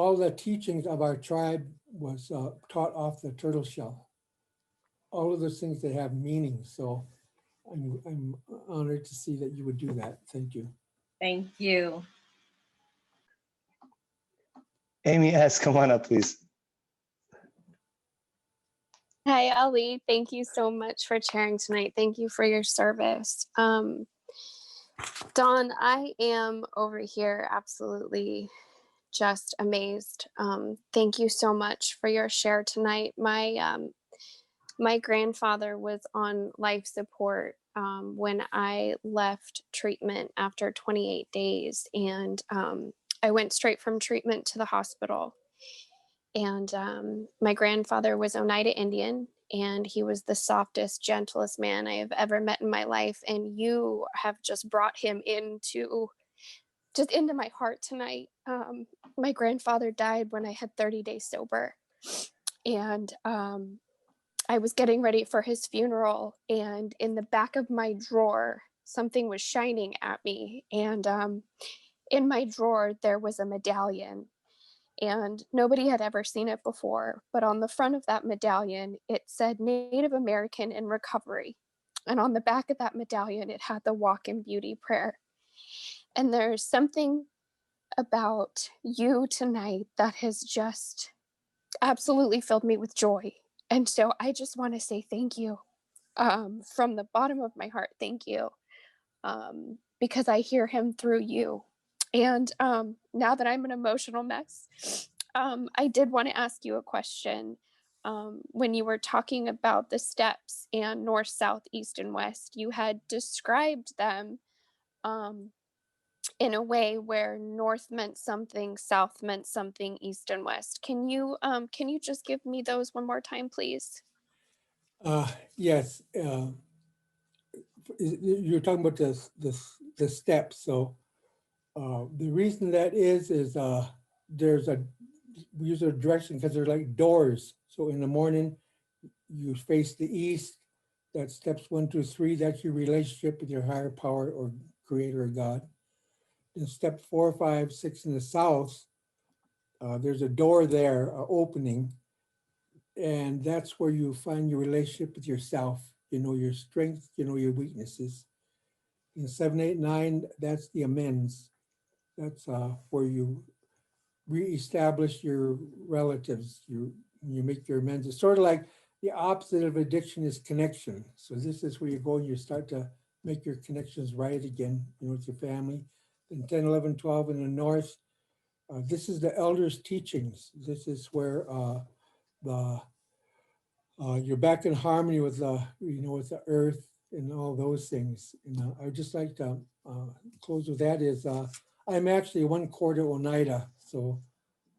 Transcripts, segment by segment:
all the teachings of our tribe was taught off the turtle shell. All of those things, they have meaning. So I'm honored to see that you would do that. Thank you. Thank you. Amy S., come on up, please. Hi, Ali. Thank you so much for sharing tonight. Thank you for your service. Dawn, I am over here absolutely just amazed. Thank you so much for your share tonight. My grandfather was on life support when I left treatment after 28 days, and I went straight from treatment to the hospital. And my grandfather was Oneida Indian, and he was the softest, gentlest man I have ever met in my life. And you have just brought him into my heart tonight. My grandfather died when I had 30 days sober, and I was getting ready for his funeral, and in the back of my drawer, something was shining at me. And in my drawer, there was a medallion. And nobody had ever seen it before. But on the front of that medallion, it said Native American in Recovery. And on the back of that medallion, it had the Walk in Beauty prayer. And there's something about you tonight that has just absolutely filled me with joy. And so I just want to say thank you from the bottom of my heart. Thank you. Because I hear him through you. And now that I'm an emotional mess, I did want to ask you a question. When you were talking about the steps and north, south, east, and west, you had described them in a way where north meant something, south meant something, east and west. Can you just give me those one more time, please? Yes. You're talking about the steps. So the reason that is we use a direction because they're like doors. So in the morning, you face the east. That's steps 1 through 3. That's your relationship with your higher power or creator or God. Then step 4, 5, 6 in the south, there's a door there, opening. And that's where you find your relationship with yourself. You know your strengths, you know your weaknesses. In 7, 8, 9, that's the amends. That's where you reestablish your relatives. You make your amends. It's sort of like the opposite of addiction is connection. So this is where you go and you start to make your connections right again, with your family. In 10, 11, 12 in the north, this is the elders' teachings. This is where you're back in harmony with with the earth and all those things. And I would just like to close with that is I'm actually 1/4 Oneida, so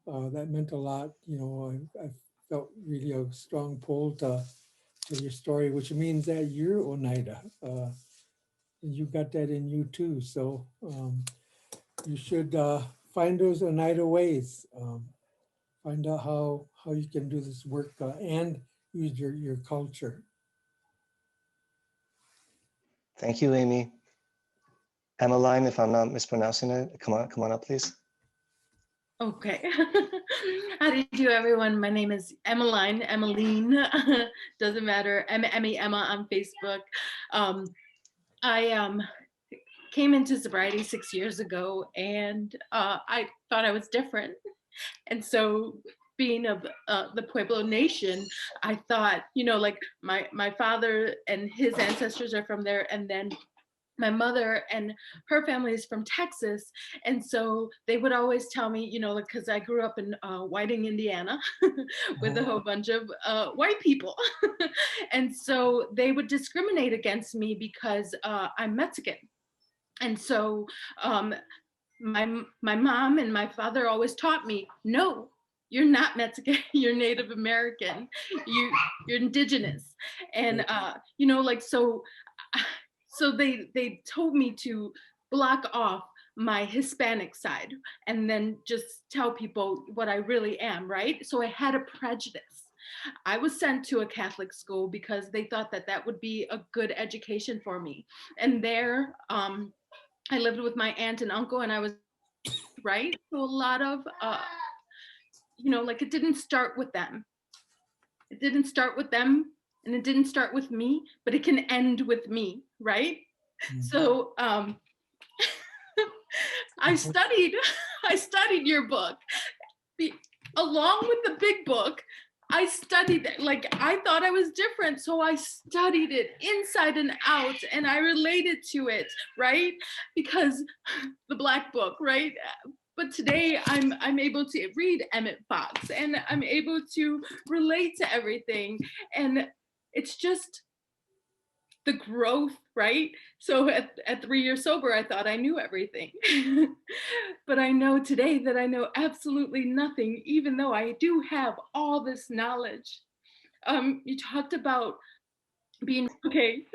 that meant a lot. I felt really a strong pull to your story, which means that you're Oneida. And you got that in you too. So you should find those Oneida ways. Find out how you can do this work and use your culture. Thank you, Amy. Emmeline, if I'm not mispronouncing it, come on up, please. Okay. How do you do, everyone? My name is Emmeline, doesn't matter, Emma on Facebook. I came into sobriety 6 years ago, and I thought I was different. And so being of the Pueblo Nation, I thought, like my father and his ancestors are from there, and then my mother and her family is from Texas. And so they would always tell me, because I grew up in Whiting, Indiana, with a whole bunch of white people. And so they would discriminate against me because I'm Mexican. And so my mom and my father always taught me, no, you're not Mexican, you're Native American, you're indigenous. And, so they told me to block off my Hispanic side and then just tell people what I really am, right? So I had a prejudice. I was sent to a Catholic school because they thought that would be a good education for me. And there, I lived with my aunt and uncle, and I was right. So a lot of you know, like it didn't start with them. It didn't start with them and it didn't start with me, but it can end with me, right? So I studied your book. Along with the big book, I studied it. Like I thought I was different, so I studied it inside and out, and I related to it, right? Because the Black Book, right? But today I'm able to read Emmett Fox, and I'm able to relate to everything, and it's just the growth, right? So at 3 years sober, I thought I knew everything. But I know today that I know absolutely nothing, even though I do have all this knowledge. You talked about being, okay,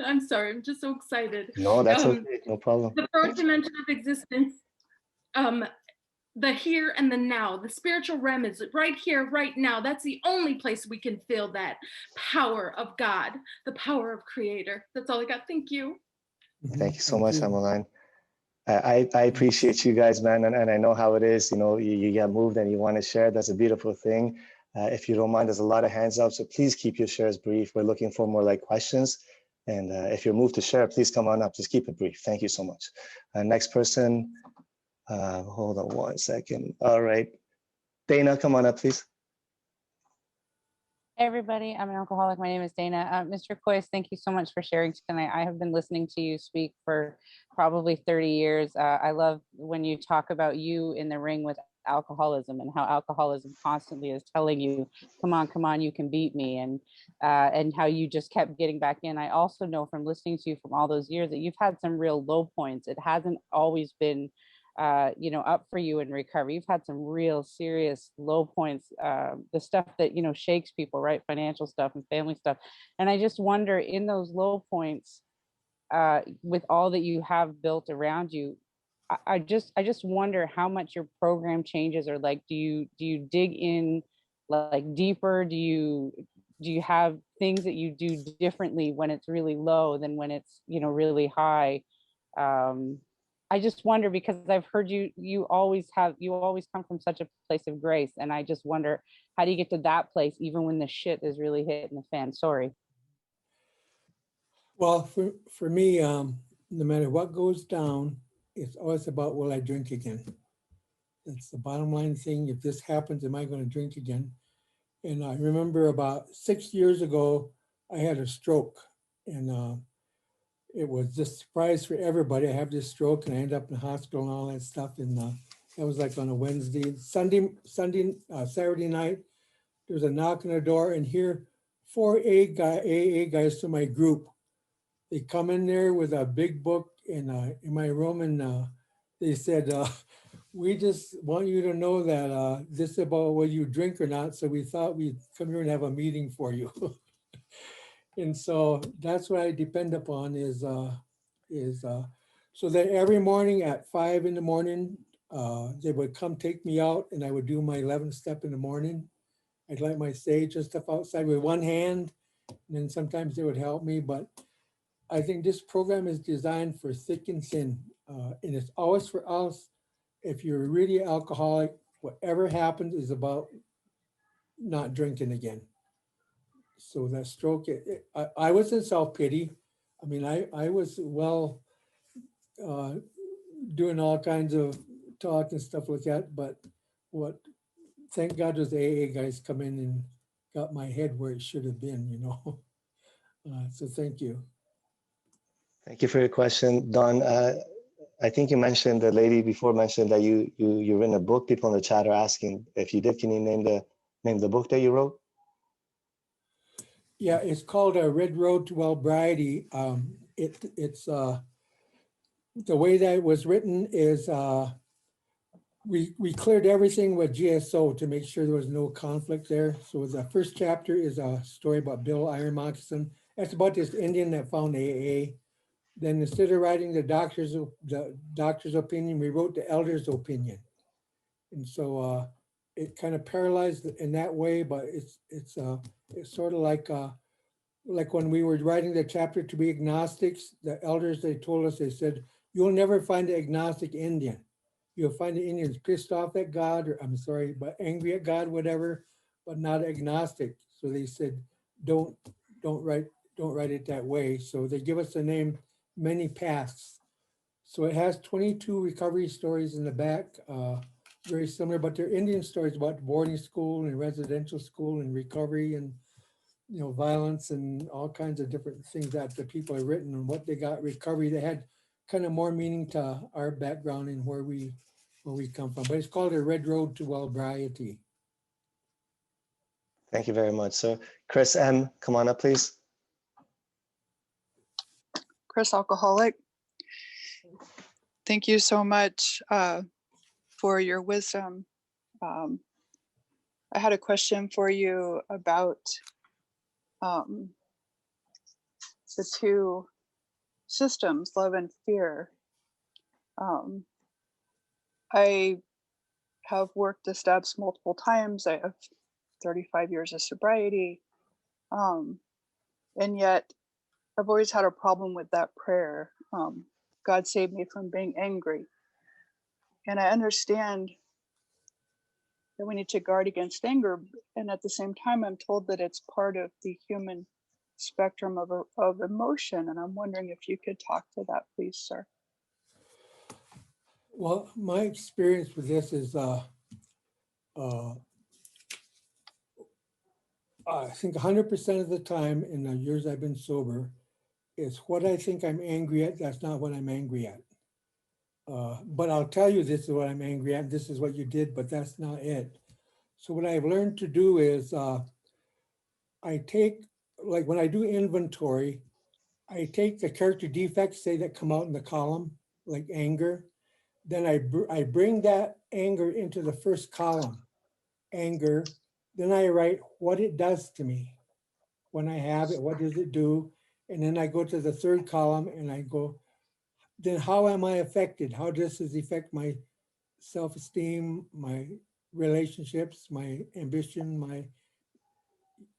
I'm sorry, I'm just so excited. No, that's okay. No problem. The fourth dimension of existence, the here and the now, the spiritual realm is right here, right now. That's the only place we can feel that power of God, the power of Creator. That's all I got. Thank you. Thank you so much, Emmeline. I appreciate you guys, man, and I know how it is. You know, you get moved and you want to share. That's a beautiful thing. If you don't mind, there's a lot of hands up, so please keep your shares brief. We're looking for more like questions. And if you're moved to share, please come on up. Just keep it brief. Thank you so much. Next person. Hold on 1 second. All right. Dana, come on up, please. Hey everybody, I'm an alcoholic. My name is Dana. Mr. Kois, thank you so much for sharing tonight. I have been listening to you speak for probably 30 years. I love when you talk about you in the ring with alcoholism and how alcoholism constantly is telling you, come on, you can beat me, and how you just kept getting back in. I also know from listening to you from all those years that you've had some real low points. It hasn't always been you know, up for you in recovery. You've had some real serious low points, the stuff that, you know, shakes people, right? Financial stuff and family stuff. And I just wonder, in those low points, with all that you have built around you, I just wonder how much your program changes, or like, do you dig in like deeper? Do you have things that you do differently when it's really low than when it's, you know, really high? I just wonder, because I've heard you always come from such a place of grace, and I just wonder, how do you get to that place even when the shit is really hitting the fan? Sorry. Well, for me, no matter what goes down, it's always about, will I drink again? That's the bottom line thing. If this happens, am I going to drink again? And I remember about 6 years ago, I had a stroke, and it was just a surprise for everybody. I have this stroke and I end up in the hospital and all that stuff. And that was like on a Wednesday. Saturday night, there was a knock on the door, and here 4 AA guys to my group. They come in there with a big book in my room, and they said, we just want you to know that this is about whether you drink or not. So we thought we'd come here and have a meeting for you. And so that's what I depend upon is so that every morning at 5 in the morning, they would come take me out, and I would do my 11th step in the morning. I'd light my sage and stuff outside with one hand, and then sometimes they would help me. But I think this program is designed for thick and thin, and it's always for us. If you're really alcoholic, whatever happens is about not drinking again. So that stroke, I was in self-pity. I mean, I was doing all kinds of talk and stuff like that, but thank God those AA guys come in and got my head where it should have been, you know. So thank you. Thank you for your question, Don. I think you mentioned, the lady before mentioned that you written a book. People in the chat are asking if you did. Can you name the book that you wrote? Yeah, it's called A Red Road to Wellbriety. It's the way that it was written is we cleared everything with GSO to make sure there was no conflict there. So the first chapter is a story about Bill Iron Moccasin. That's about this Indian that found AA. Then instead of writing the doctor's opinion, we wrote the elder's opinion. And so it kind of paralyzed in that way, but it's sort of like when we were writing the chapter to be agnostics, the elders, they told us, they said, you'll never find an agnostic Indian. You'll find the Indians pissed off at God, or I'm sorry, but angry at God, whatever, but not agnostic. So they said, don't don't write don't write it that way. So they give us the name Many Paths. So it has 22 recovery stories in the back, very similar, but they're Indian stories about boarding school and residential school and recovery and violence and all kinds of different things that the people have written and what they got recovery. They had kind of more meaning to our background and where we come from. But it's called A Red Road to Wellbriety. Thank you very much. So Chris M., come on up, please. Chris Alcoholic. Thank you so much for your wisdom. I had a question for you about the two systems, love and fear. I have worked the steps multiple times. I have 35 years of sobriety. And yet I've always had a problem with that prayer. God save me from being angry. And I understand that we need to guard against anger. And at the same time, I'm told that it's part of the human spectrum of emotion. And I'm wondering if you could talk to that, please, sir. Well, my experience with this is I think 100% of the time in the years I've been sober, is what I think I'm angry at, that's not what I'm angry at. But I'll tell you this is what I'm angry at, this is what you did, but that's not it. So what I've learned to do is I take, like when I do inventory, I take the character defects, say that come out in the column, like anger, then I bring that anger into the first column, anger, then I write what it does to me. When I have it, what does it do? And then I go to the third column and I go, then how am I affected? How does this affect my self-esteem, my relationships, my ambition, my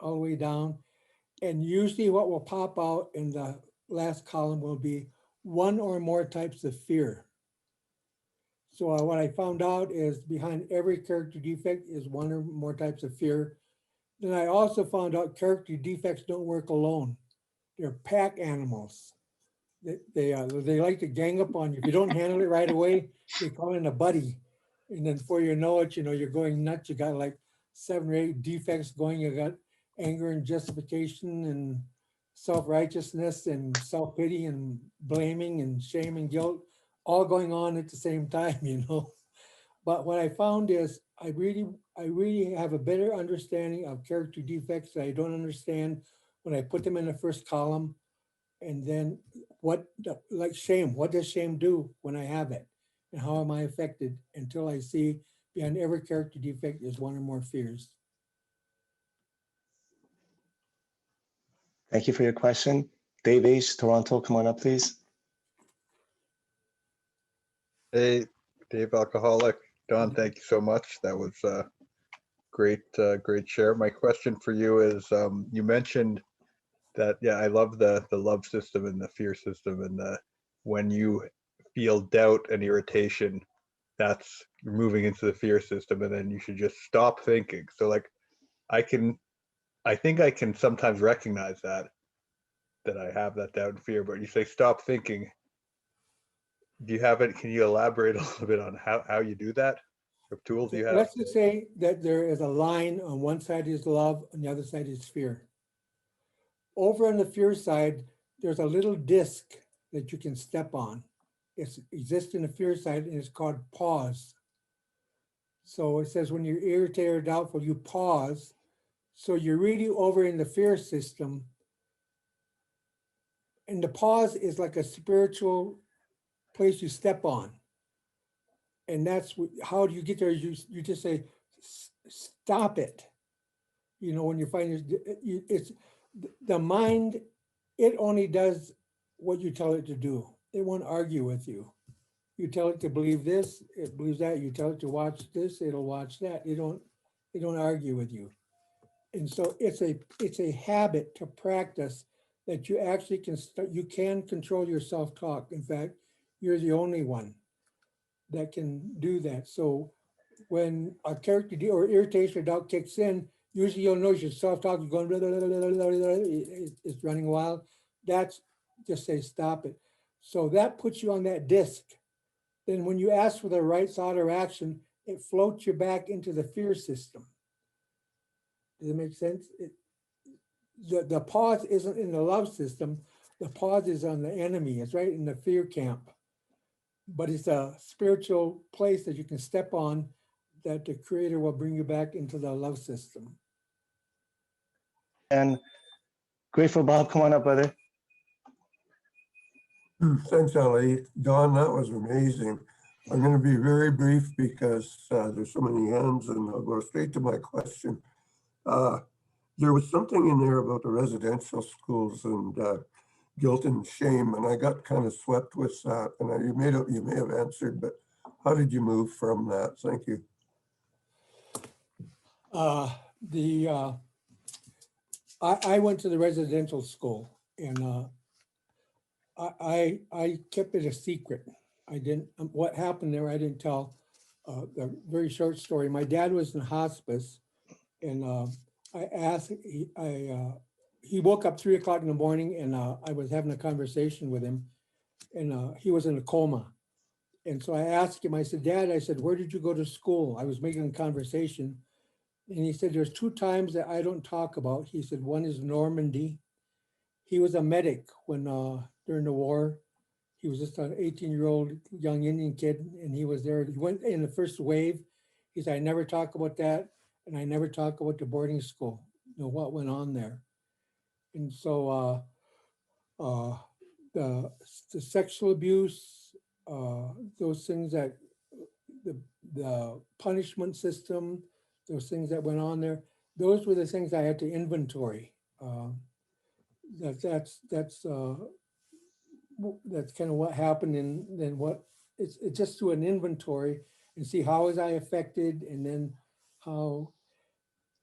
all the way down? And usually what will pop out in the last column will be one or more types of fear. So what I found out is behind every character defect is one or more types of fear. Then I also found out character defects don't work alone. They're pack animals. They like to gang up on you. If you don't handle it right away, they call in a buddy. And then before you know it, you're going nuts. You got like 7 or 8 defects going. You got anger and justification and self-righteousness and self-pity and blaming and shame and guilt all going on at the same time, But what I found is I really have a better understanding of character defects that I don't understand when I put them in the first column. And then like shame, what does shame do when I have it? And how am I affected until I see behind every character defect is one or more fears. Thank you for your question. Dave H., Toronto, come on up, please. Hey, Dave Alcoholic. Don, thank you so much. That was a great share. My question for you is, you mentioned that, yeah, I love the love system and the fear system, and when you feel doubt and irritation, that's you're moving into the fear system, and then you should just stop thinking. So like, I think I can sometimes recognize that I have that doubt and fear, but you say stop thinking. Do you have it? Can you elaborate a little bit on how you do that? What tools do you have? Let's just say that there is a line on one side is love, on the other side is fear. Over on the fear side, there's a little disc that you can step on. It exists in the fear side and it's called pause. So it says when you're irritated or doubtful, you pause. So you're really over in the fear system. And the pause is like a spiritual place you step on. And that's how do you get there? You just say, stop it. When you find it's the mind, it only does what you tell it to do. It won't argue with you. You tell it to believe this, it believes that. You tell it to watch this, it'll watch that. They don't argue with you. And so it's a habit to practice that you actually you can control your self-talk. In fact, you're the only one. that can do that. So when a character or irritation or doubt kicks in, usually you'll notice your self-talk is going, blah, blah, blah, blah, blah, blah, blah, it's running wild. That's just say, stop it. So that puts you on that disc. Then when you ask for the right thought or action, it floats you back into the fear system. Does it make sense? The pause isn't in the love system. The pause is on the enemy. It's right in the fear camp. But it's a spiritual place that you can step on that the creator will bring you back into the love system. And Grateful Bob, come on up, brother. Thanks, Ali. Don, that was amazing. I'm going to be very brief because there's so many hands, and I'll go straight to my question. There was something in there about the residential schools and guilt and shame, and I got kind of swept with that. And you may have answered, but how did you move from that? Thank you. I went to the residential school, and I kept it a secret. I didn't. What happened there? I didn't tell. The very short story. My dad was in hospice, and I asked. He woke up 3 o'clock in the morning, and I was having a conversation with him, and he was in a coma. And so I asked him. I said, "Dad," I said, "where did you go to school?" I was making a conversation, and he said, "There's 2 times that I don't talk about." He said, "One is Normandy." He was a medic when during the war. He was just an 18-year-old young Indian kid, and he was there. He went in the first wave. He said, "I never talk about that, and I never talk about the boarding school, you know, what went on there." And so the sexual abuse, those things that the punishment system, those things that went on there, those were the things I had to inventory. That's kind of what happened, and then what it's just do an inventory and see how was I affected, and then how,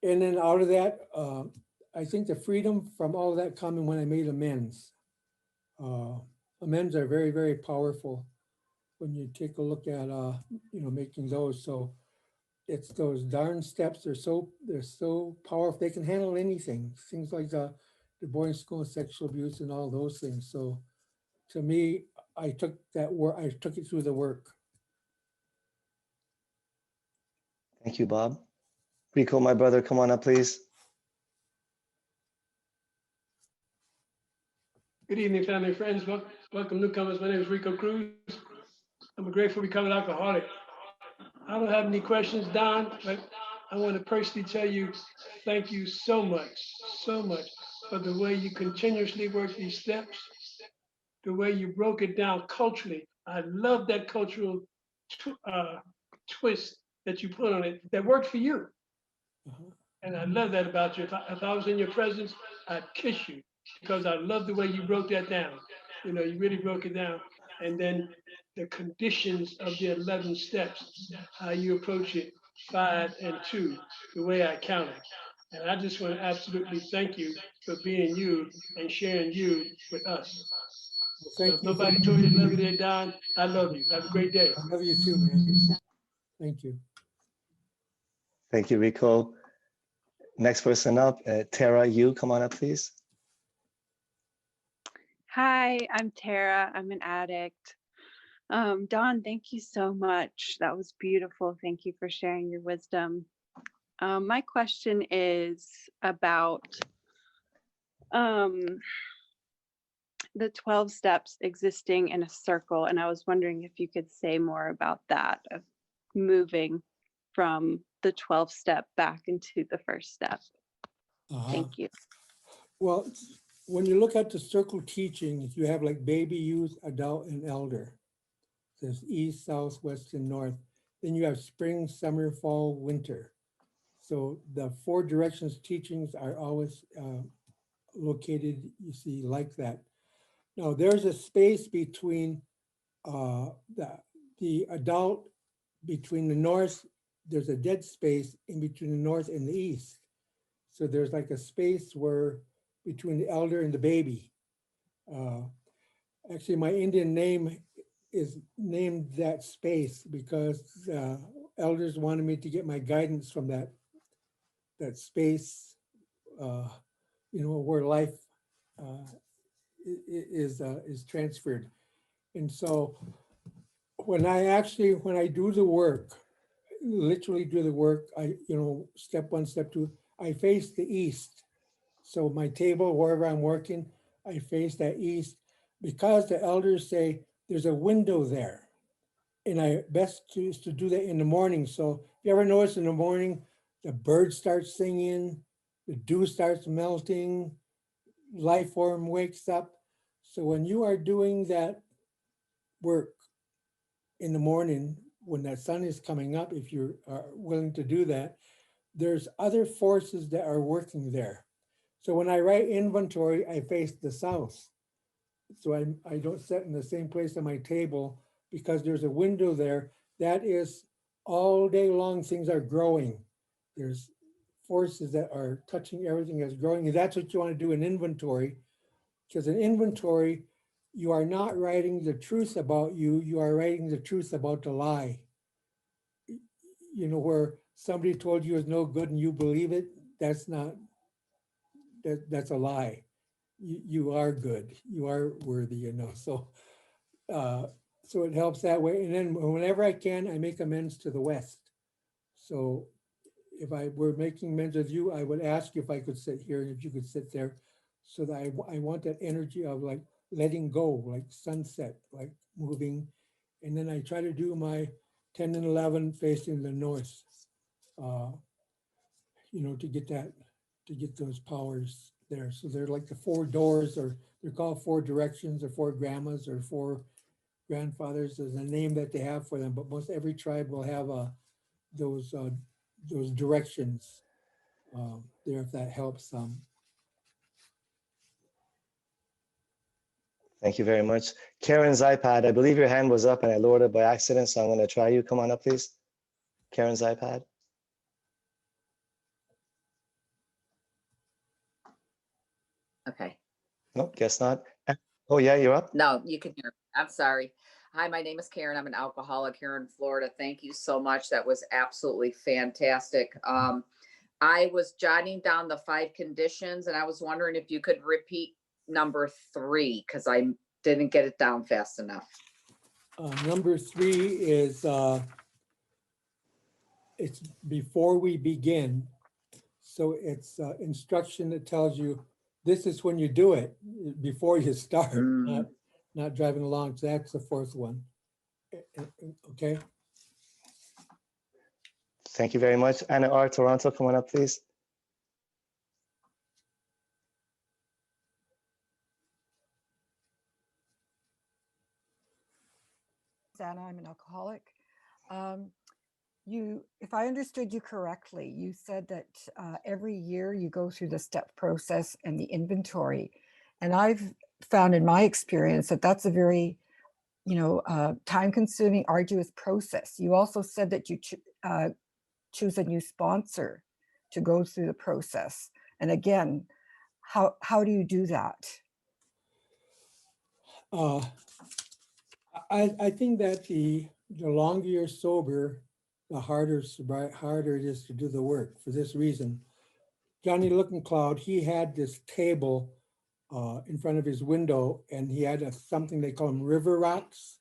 and then out of that, I think the freedom from all of that coming when I made amends. Amends are very, very powerful when you take a look at you know, making those. So it's those darn steps. They're so powerful. They can handle anything. Things like the boarding school, sexual abuse, and all those things. So to me, I took that work. I took it through the work. Thank you, Bob. Rico, my brother, come on up, please. Good evening, family and friends. Welcome, newcomers. My name is Rico Cruz. I'm a grateful recovered alcoholic. I don't have any questions, Don, but I want to personally tell you thank you so much for the way you continuously work these steps, the way you broke it down culturally. I love that cultural twist that you put on it that worked for you. And I love that about you. If I was in your presence, I'd kiss you because I love the way you broke that down. You know, you really broke it down. And then the conditions of the 11 steps, how you approach it, 5 and 2, the way I count it. And I just want to absolutely thank you for being you and sharing you with us. So if nobody told you to love you there, Don, I love you. Have a great day. I love you too, man. Thank you. Thank you, Rico. Next person up, Tara, you come on up, please. Hi, I'm Tara. I'm an addict. Don, thank you so much. That was beautiful. Thank you for sharing your wisdom. My question is about the 12 steps existing in a circle. And I was wondering if you could say more about that, of moving from the 12th step back into the first step. Thank you. Well, when you look at the circle teachings, you have like baby, youth, adult, and elder. There's east, south, west, and north. Then you have spring, summer, fall, winter. So the 4 directions teachings are always located, you see, like that. Now there's a space between the adult, between the north, there's a dead space in between the north and the east. So there's like a space where between the elder and the baby. Actually, my Indian name is named that space because elders wanted me to get my guidance from that space, you know, where life is transferred. And so when I do the work, literally do the work, step one, step two, I face the east. So my table, wherever I'm working, I face that east because the elders say there's a window there. And I best choose to do that in the morning. So if you ever notice in the morning, the birds start singing, the dew starts melting, life form wakes up. So when you are doing that work in the morning, when that sun is coming up, if you are willing to do that, there's other forces that are working there. So when I write inventory, I face the south. So I don't sit in the same place on my table because there's a window there. That is all day long, things are growing. There's forces that are touching everything that's growing. And that's what you want to do in inventory. Because in inventory, you are not writing the truth about you, you are writing the truth about the lie. You know, where somebody told you is no good and you believe it, that's not, that's a lie. You are good, you are worthy, you know. So so it helps that way. And then whenever I can, I make amends to the West. So if I were making amends with you, I would ask you if I could sit here and if you could sit there, so that I want that energy of like letting go, like sunset, like moving. And then I try to do my 10 and 11 facing the north, you know, to get those powers there. So they're like the four doors, or they're called four directions, or four grandmas, or four grandfathers. Is a name that they have for them, but most every tribe will have those directions there, if that helps some. Thank you very much. Karen's iPad, I believe your hand was up and I lowered it by accident, so I'm going to try you. Come on up, please. Karen's iPad. Okay. Nope, guess not. Oh yeah, you're up. No, you can hear me. I'm sorry. Hi, my name is Karen. I'm an alcoholic here in Florida. Thank you so much. That was absolutely fantastic. I was jotting down the 5 conditions and I was wondering if you could repeat number 3 because I didn't get it down fast enough. Number 3 is it's before we begin. So it's instruction that tells you this is when you do it, before you start, not driving along. So that's the 4th one. Okay. Thank you very much. Anna R. Toronto, come on up, please. Anna, I'm an alcoholic. If I understood you correctly, you said that every year you go through the step process and the inventory. And I've found in my experience that that's a very, time-consuming, arduous process. You also said that you choose a new sponsor to go through the process. And again, how do you do that? I think that the longer you're sober, the harder it is to do the work, for this reason. Johnny Looking Cloud, he had this table in front of his window, and he had something they call them river rocks.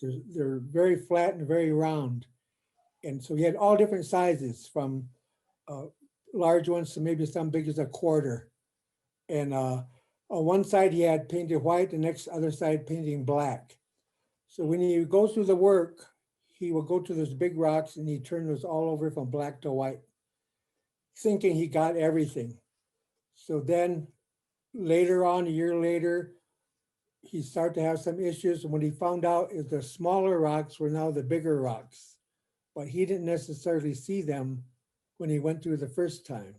They're very flat and very round. And so he had all different sizes, from large ones to maybe some big as a quarter. And on one side he had painted white, the next other side painting black. So when he goes through the work, he will go to those big rocks and he turn those all over from black to white, thinking he got everything. So then later on, a year later, he started to have some issues. And when he found out is the smaller rocks were now the bigger rocks, but he didn't necessarily see them when he went through the first time.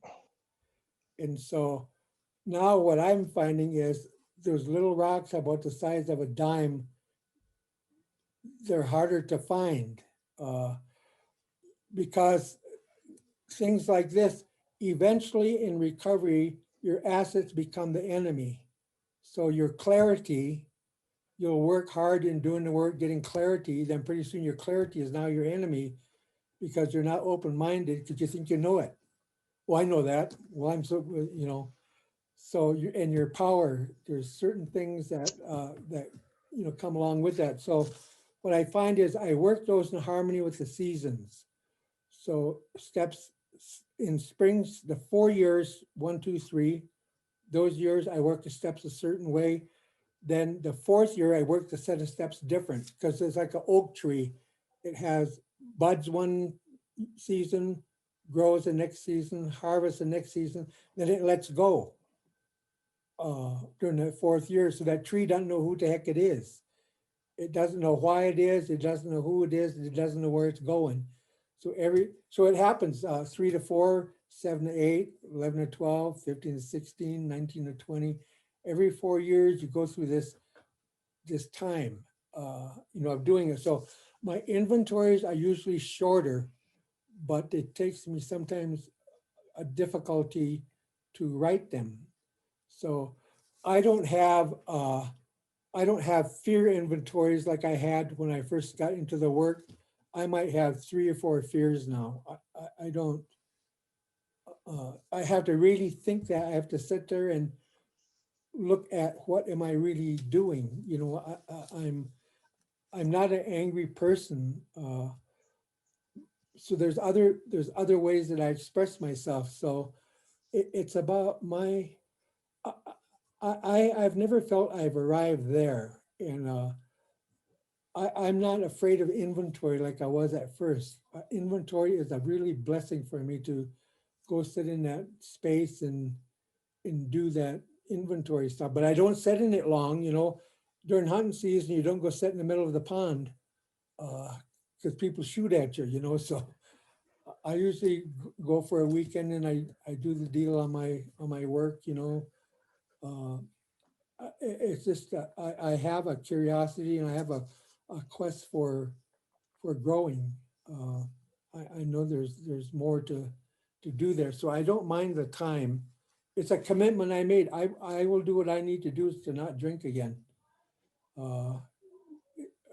And so now what I'm finding is those little rocks about the size of a dime, they're harder to find because things like this, eventually in recovery, your assets become the enemy. So your clarity, you'll work hard in doing the work, getting clarity, then pretty soon your clarity is now your enemy because you're not open-minded because you think you know it. Well, I know that. Well, I'm so, you know, so you and your power, there's certain things that come along with that. So what I find is I work those in harmony with the seasons. So steps in springs, the 4 years, 1, 2, 3, those years I work the steps a certain way. Then the 4th year I work the set of steps different because it's like an oak tree. It has buds one season, grows the next season, harvests the next season, then it lets go during the 4th year. So that tree doesn't know who the heck it is. It doesn't know why it is. It doesn't know who it is. It doesn't know where it's going. So it happens 3 to 4, 7 to 8, 11 to 12, 15 to 16, 19 to 20. Every 4 years you go through this time, of doing it. So my inventories are usually shorter, but it takes me sometimes a difficulty to write them. So I don't have fear inventories like I had when I first got into the work. I might have 3 or 4 fears now. I don't. I have to really think that. I have to sit there and look at what am I really doing. I'm not an angry person. So there's other ways that I express myself. So it's about my. I've never felt I've arrived there, and I'm not afraid of inventory like I was at first. Inventory is a really blessing for me to go sit in that space and do that inventory stuff. But I don't sit in it long, during hunting season, you don't go sit in the middle of the pond because people shoot at you, so I usually go for a weekend and I do the deal on my work, it's just I have a curiosity and I have a quest for growing. I know there's more to do there, so I don't mind the time. It's a commitment I made. I will do what I need to do to not drink again. Uh,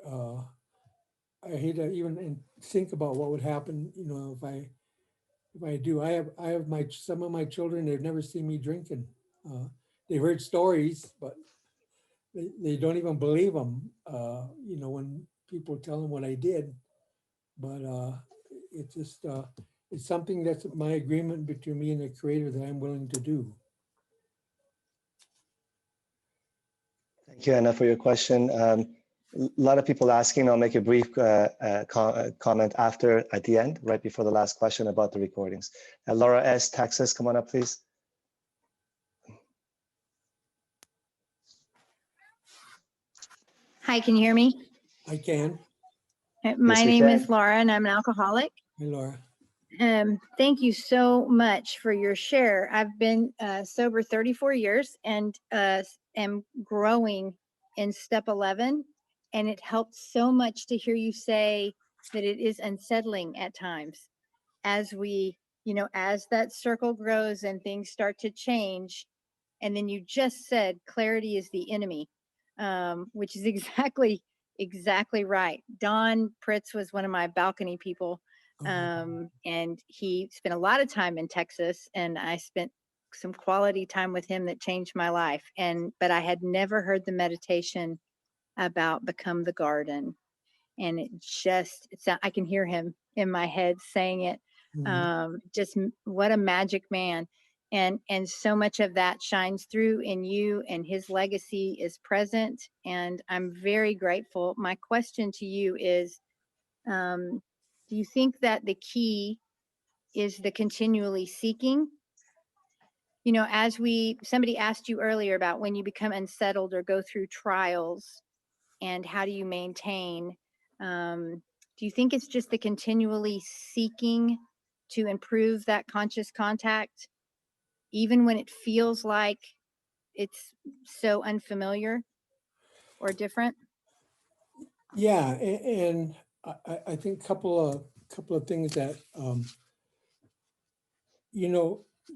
uh, I hate to even think about what would happen, if I do. I have some of my children. They've never seen me drinking. They've heard stories, but they don't even believe them. When people tell them what I did. But it's just it's something that's my agreement between me and the Creator that I'm willing to do. Thank you, Anna, for your question. A lot of people asking, I'll make a brief comment at the end, right before the last question about the recordings. Laura S., Texas, come on up, please. Hi, can you hear me? I can. My name is Laura and I'm an alcoholic. Hey, Laura. Thank you so much for your share. I've been sober 34 years and am growing in step 11. And it helps so much to hear you say that it is unsettling at times as we, as that circle grows and things start to change. And then you just said clarity is the enemy, which is exactly right. Don Pritz was one of my balcony people. And he spent a lot of time in Texas, and I spent some quality time with him that changed my life. But I had never heard the meditation about become the garden. And I can hear him in my head saying it. Just what a magic man. And so much of that shines through in you, and his legacy is present. And I'm very grateful. My question to you is, do you think that the key is the continually seeking? Somebody asked you earlier about when you become unsettled or go through trials and how do you maintain? Do you think it's just the continually seeking to improve that conscious contact, even when it feels like it's so unfamiliar or different? Yeah, and I think a couple of things that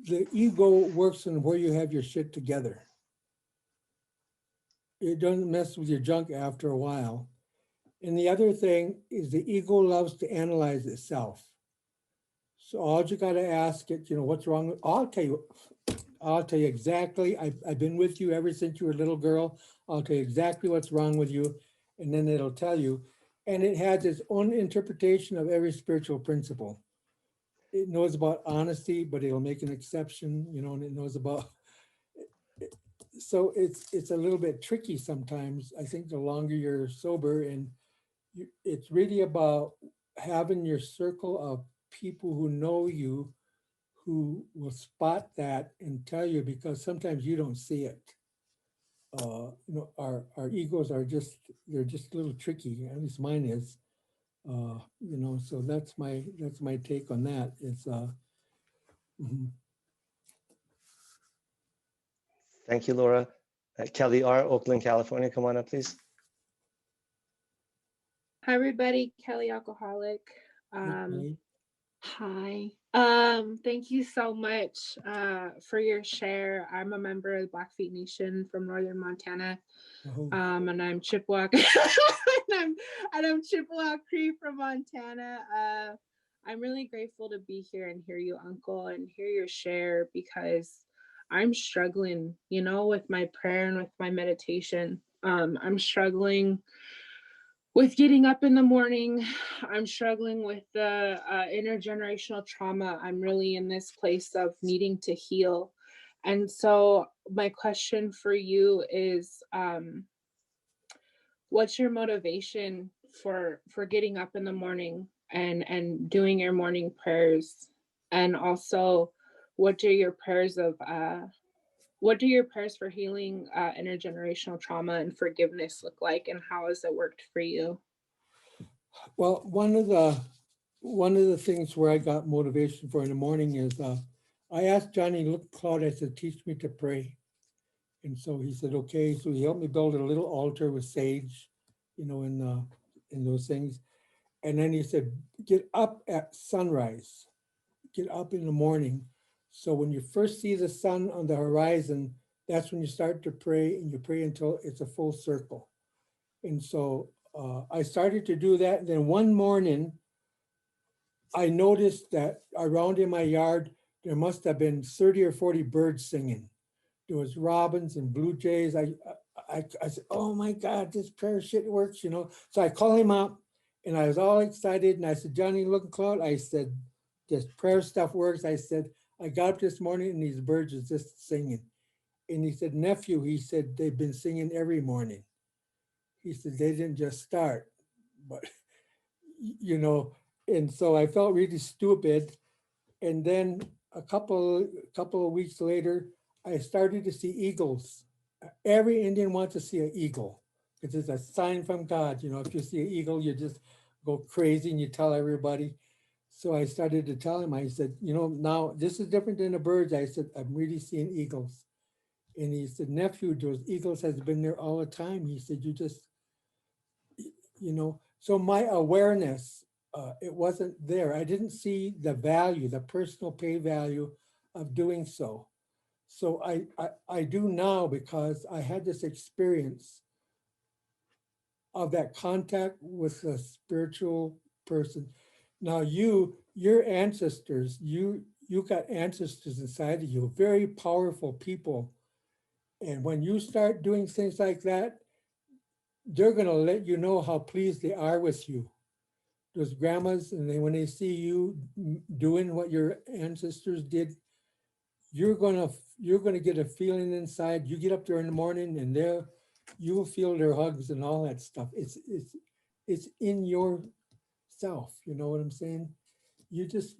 the ego works on where you have your shit together. it doesn't mess with your junk after a while. And the other thing is the ego loves to analyze itself. So all you got to ask it, what's wrong with, I'll tell you exactly. I've been with you ever since you were a little girl. I'll tell you exactly what's wrong with you. And then it'll tell you. And it has its own interpretation of every spiritual principle. It knows about honesty, but it'll make an exception, and it knows about, so it's a little bit tricky sometimes. I think the longer you're sober, and it's really about having your circle of people who know you, who will spot that and tell you, because sometimes you don't see it. Our egos are they're just a little tricky. At least mine is. So that's my take on that. It's mhm. Thank you, Laura. Kelly R., Oakland, California, come on up, please. Hi, everybody. Kelly, alcoholic. Okay. Hi. Thank you so much for your share. I'm a member of the Blackfeet Nation from northern Montana. Oh. And I'm Chippewa. and I'm Chippewa Cree from Montana. I'm really grateful to be here and hear you, Uncle, and hear your share, because I'm struggling, with my prayer and with my meditation. I'm struggling with getting up in the morning. I'm struggling with the intergenerational trauma. I'm really in this place of needing to heal. And so my question for you is, what's your motivation for getting up in the morning and doing your morning prayers? And also, what do your prayers for healing intergenerational trauma and forgiveness look like, and how has it worked for you? Well, one of the things where I got motivation for in the morning is I asked Johnny Look Cloud, I said, teach me to pray. And so he said, okay. So he helped me build a little altar with sage, in those things. And then he said, get up at sunrise, get up in the morning. So when you first see the sun on the horizon, that's when you start to pray, and you pray until it's a full circle. And so I started to do that. And then one morning, I noticed that around in my yard, there must have been 30 or 40 birds singing. There was robins and blue jays. I said, oh my God, this prayer shit works, So I called him up, and I was all excited. And I said, Johnny Looking Cloud, I said, this prayer stuff works. I said, I got up this morning and these birds are just singing. And he said, nephew, he said, they've been singing every morning. He said, they didn't just start, but, and so I felt really stupid. And then a couple of weeks later, I started to see eagles. Every Indian wants to see an eagle. It's just a sign from God. If you see an eagle, you just go crazy and you tell everybody. So I started to tell him, I said, now this is different than the birds. I said, I'm really seeing eagles. And he said, nephew, those eagles has been there all the time. He said, you just, so my awareness, it wasn't there. I didn't see the value, the personal pay value of doing so. So I do now, because I had this experience of that contact with a spiritual person. Now your ancestors, you got ancestors inside of you, very powerful people. And when you start doing things like that, they're gonna let you know how pleased they are with you. Those grandmas, and when they see you doing what your ancestors did, you're gonna get a feeling inside. You get up there in the morning, and you will feel their hugs and all that stuff. It's in yourself. You know what I'm saying? You just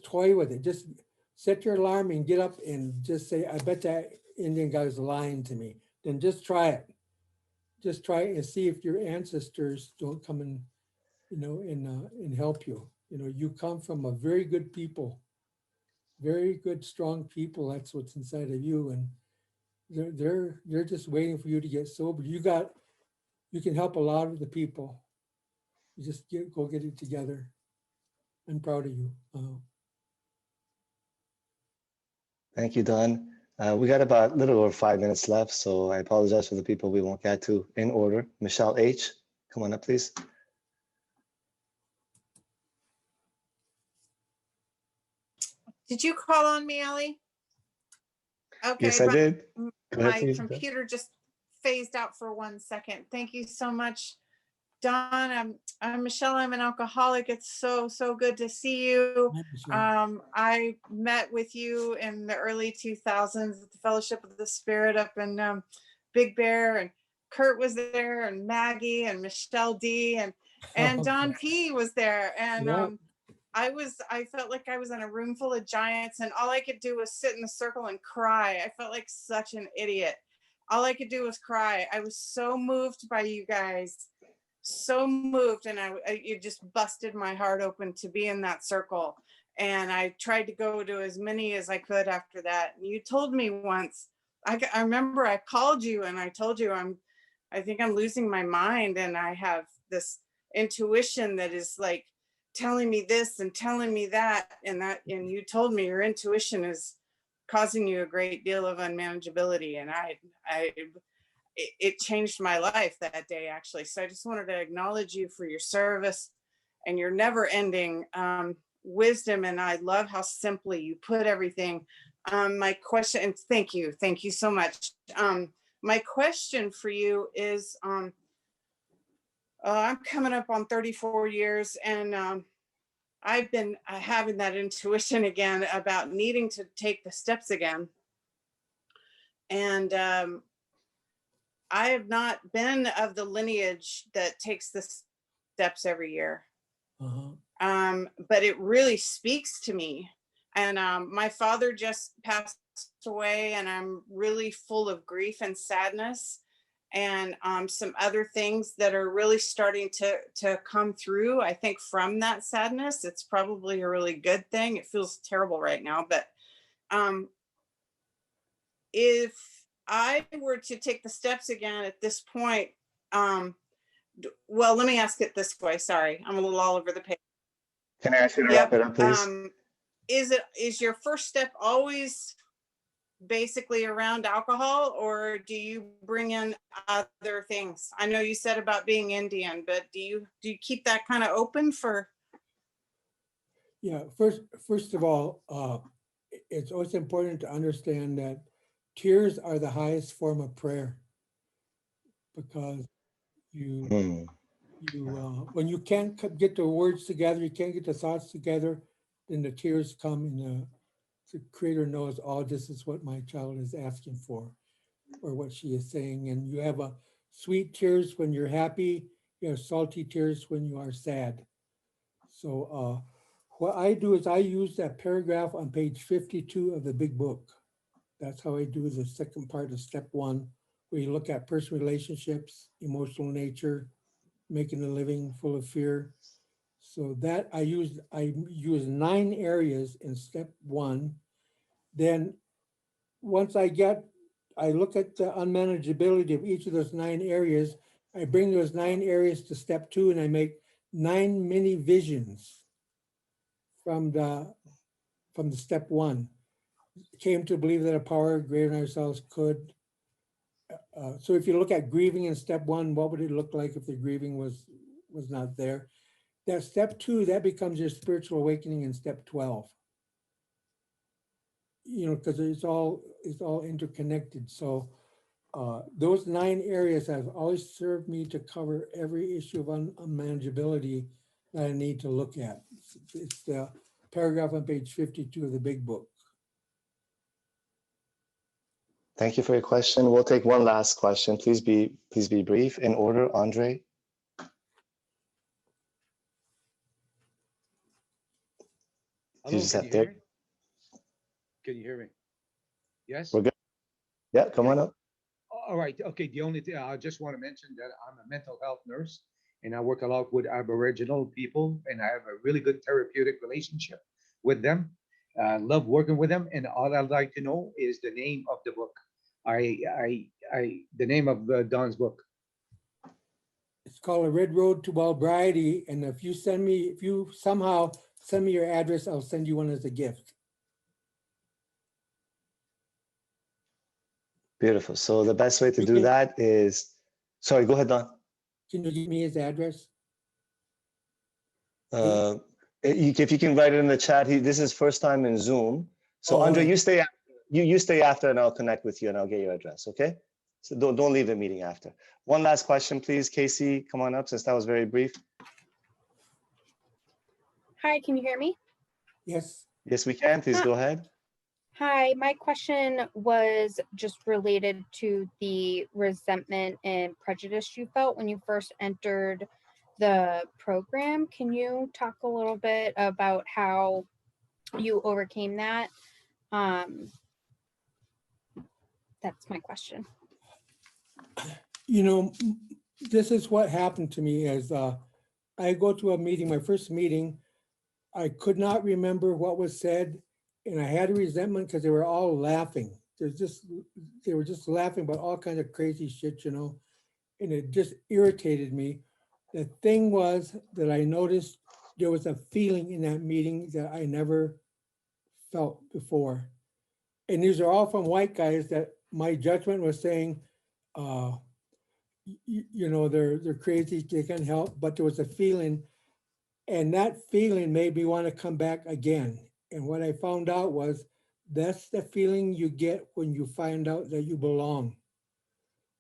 toy with it. Just set your alarm and get up and just say, I bet that Indian guy was lying to me. Then just try it. Just try it and see if your ancestors don't come and and help you. You come from a very good people, very good, strong people. That's what's inside of you, and they're just waiting for you to get sober. You can help a lot of the people. You just go get it together. I'm proud of you. Thank you, Don. We got about a little over 5 minutes left, so I apologize for the people we won't get to in order. Michelle H., come on up, please. Did you call on me, Ellie? Okay, Yes, I did. Go ahead, my please. computer just phased out for 1 second. Thank you so much, Don. I'm Michelle. I'm an alcoholic. It's so good to see you. I met with you in the early 2000s at the Fellowship of the Spirit up in Big Bear, and Kurt was there, and Maggie, and Michelle D, and Don P was there, and I felt like I was in a room full of giants, and all I could do was sit in the circle and cry. I felt like such an idiot. All I could do was cry. I was so moved by you guys, so moved, and it just busted my heart open to be in that circle. And I tried to go to as many as I could after that. And you told me once, I remember I called you and I told you I think I'm losing my mind, and I have this intuition that is like telling me this and telling me that, and you told me your intuition is causing you a great deal of unmanageability, and it changed my life that day, actually. So I just wanted to acknowledge you for your service and your never-ending wisdom, and I love how simply you put everything. My question, and thank you so much. My question for you is, I'm coming up on 34 years, and I've been having that intuition again about needing to take the steps again. And I have not been of the lineage that takes the steps every year. But it really speaks to me. And my father just passed away, and I'm really full of grief and sadness, and some other things that are really starting to come through. I think from that sadness, it's probably a really good thing. It feels terrible right now, but if I were to take the steps again at this point, well, let me ask it this way. Sorry, I'm a little all over the page. Can I ask you to wrap it up, please? Is your first step always basically around alcohol, or do you bring in other things? I know you said about being Indian, but do you keep that kind of open for? Yeah, first of all, it's always important to understand that tears are the highest form of prayer, because when you can't get the words together, you can't get the thoughts together, then the tears come, and the Creator knows, oh, this is what my child is asking for, or what she is saying. And you have sweet tears when you're happy, you have salty tears when you are sad. So what I do is I use that paragraph on page 52 of the big book. That's how I do the second part of step 1, where you look at personal relationships, emotional nature, making a living full of fear. So that I use 9 areas in step 1. Then once I look at the unmanageability of each of those 9 areas, I bring those 9 areas to step 2, and I make 9 mini visions from the step 1. Came to believe that a power greater than ourselves could. So if you look at grieving in step 1, what would it look like if the grieving was not there? That step 2, that becomes your spiritual awakening in step 12. Because it's all interconnected. So those 9 areas have always served me to cover every issue of unmanageability that I need to look at. It's the paragraph on page 52 of the big book. Thank you for your question. We'll take one last question. Please be brief. In order, Andre. Hello, can you hear me? Can you hear me? Yes? We're good. Yeah, come on up. All right. Okay. The only thing I just want to mention that I'm a mental health nurse, and I work a lot with Aboriginal people, and I have a really good therapeutic relationship with them. I love working with them, and all I'd like to know is the name of the book. The name of Don's book. It's called A Red Road to Wellbriety, and if you somehow send me your address, I'll send you one as a gift. Beautiful. So the best way to do Okay. that is, sorry, go ahead, Don. Can you give me his address? If you can write it in the chat, this is first time in Zoom. So Oh, Andre, you stay you stay after, and I'll connect with you, and I'll get your address. Okay. So don't leave the meeting after. One last question, please, Casey. Come on up, since that was very brief. Hi, can you hear me? Yes. Yes, we can. Please go ahead. Hi, my question was just related to the resentment and prejudice you felt when you first entered the program. Can you talk a little bit about how you overcame that? That's my question. You know, this is what happened to me as I go to a meeting, my first meeting, I could not remember what was said, and I had a resentment because they were all laughing. They were just laughing about all kinds of crazy shit, you know, and it just irritated me. The thing was that I noticed there was a feeling in that meeting that I never felt before. And these are all from white guys that my judgment was saying, you know, they're crazy, they can't help, but there was a feeling, and that feeling made me want to come back again. And what I found out was that's the feeling you get when you find out that you belong.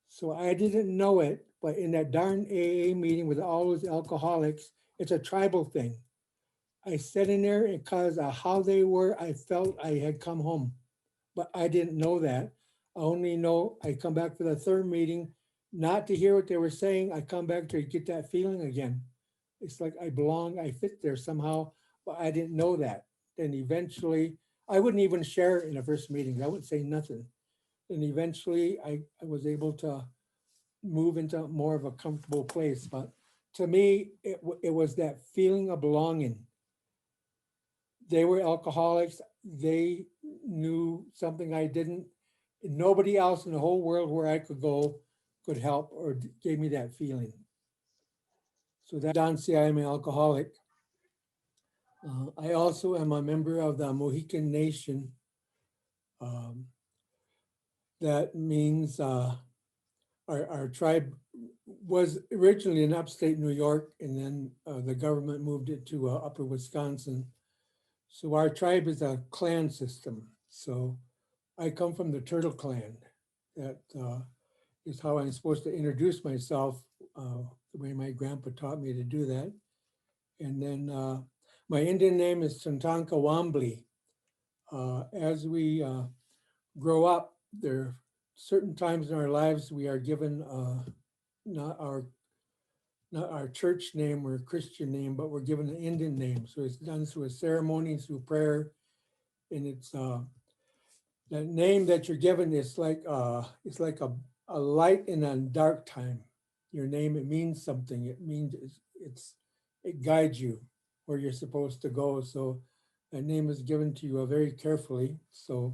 So I didn't know it, but in that darn AA meeting with all those alcoholics, it's a tribal thing. I sat in there because of how they were, I felt I had come home, but I didn't know that. I only know I come back for the third meeting, not to hear what they were saying. I come back to get that feeling again. It's like I belong, I fit there somehow, but I didn't know that. Then eventually, I wouldn't even share it in the first meeting. I wouldn't say nothing. And eventually I was able to move into more of a comfortable place. But to me, it was that feeling of belonging. They were alcoholics. They knew something I didn't. Nobody else in the whole world where I could go could help or gave me that feeling. So that Don say I'm an alcoholic. I also am a member of the Mohican Nation. That means our tribe was originally in upstate New York, and then the government moved it to upper Wisconsin. So our tribe is a clan system. So I come from the Turtle Clan. That is how I'm supposed to introduce myself, the way my grandpa taught me to do that. And then my Indian name is Chantanka Wambly. As we grow up, there are certain times in our lives we are given not our church name or Christian name, but we're given an Indian name. So it's done through a ceremony, through prayer, and it's that name that you're given is like a light in a dark time. Your name, it means something. It means it guides you where you're supposed to go. So that name is given to you very carefully. So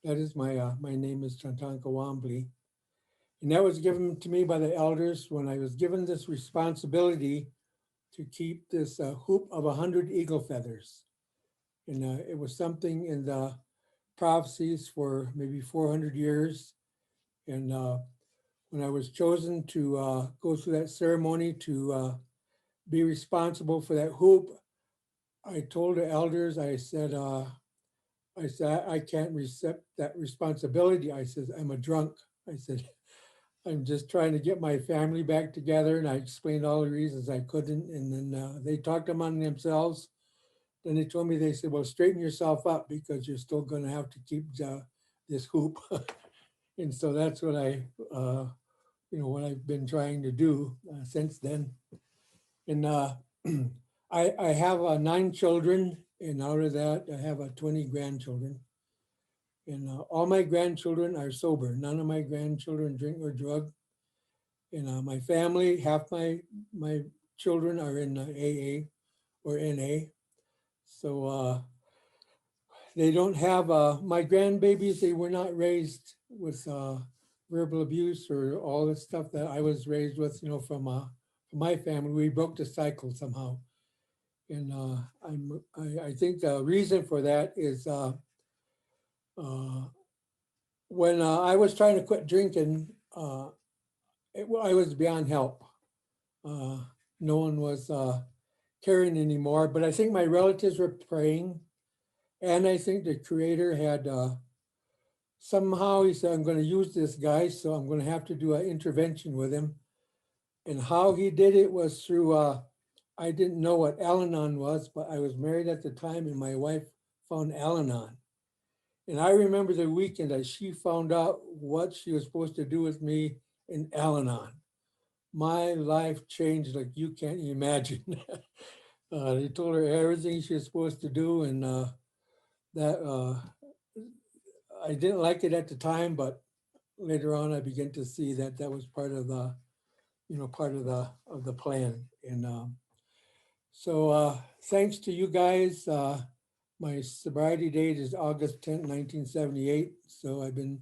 that is my name is Chantanka Wambly. And that was given to me by the elders when I was given this responsibility to keep this hoop of 100 eagle feathers. And it was something in the prophecies for maybe 400 years. And when I was chosen to go through that ceremony to be responsible for that hoop, I told the elders, I said, I can't accept that responsibility. I said, I'm a drunk. I said, I'm just trying to get my family back together. And I explained all the reasons I couldn't. And then they talked among themselves. Then they told me, they said, well, straighten yourself up because you're still going to have to keep this hoop. And so that's what what I've been trying to do since then. And I have 9 children, and out of that, I have 20 grandchildren. And all my grandchildren are sober. None of my grandchildren drink or drug. And my family, half my children are in AA or NA. So they don't have, my grandbabies, they were not raised with verbal abuse or all the stuff that I was raised with, from my family. We broke the cycle somehow. And I think the reason for that is when I was trying to quit drinking, I was beyond help. No one was caring anymore, but I think my relatives were praying, and I think the Creator had somehow, he said, I'm going to use this guy, so I'm going to have to do an intervention with him. And how he did it was through, I didn't know what Al-Anon was, but I was married at the time, and my wife found Al-Anon. And I remember the weekend that she found out what she was supposed to do with me in Al-Anon. My life changed like you can't imagine. They told her everything she was supposed to do, and that I didn't like it at the time, but later on I began to see that that was part of the, part of the plan. And so thanks to you guys. My sobriety date is August 10th, 1978. So I've been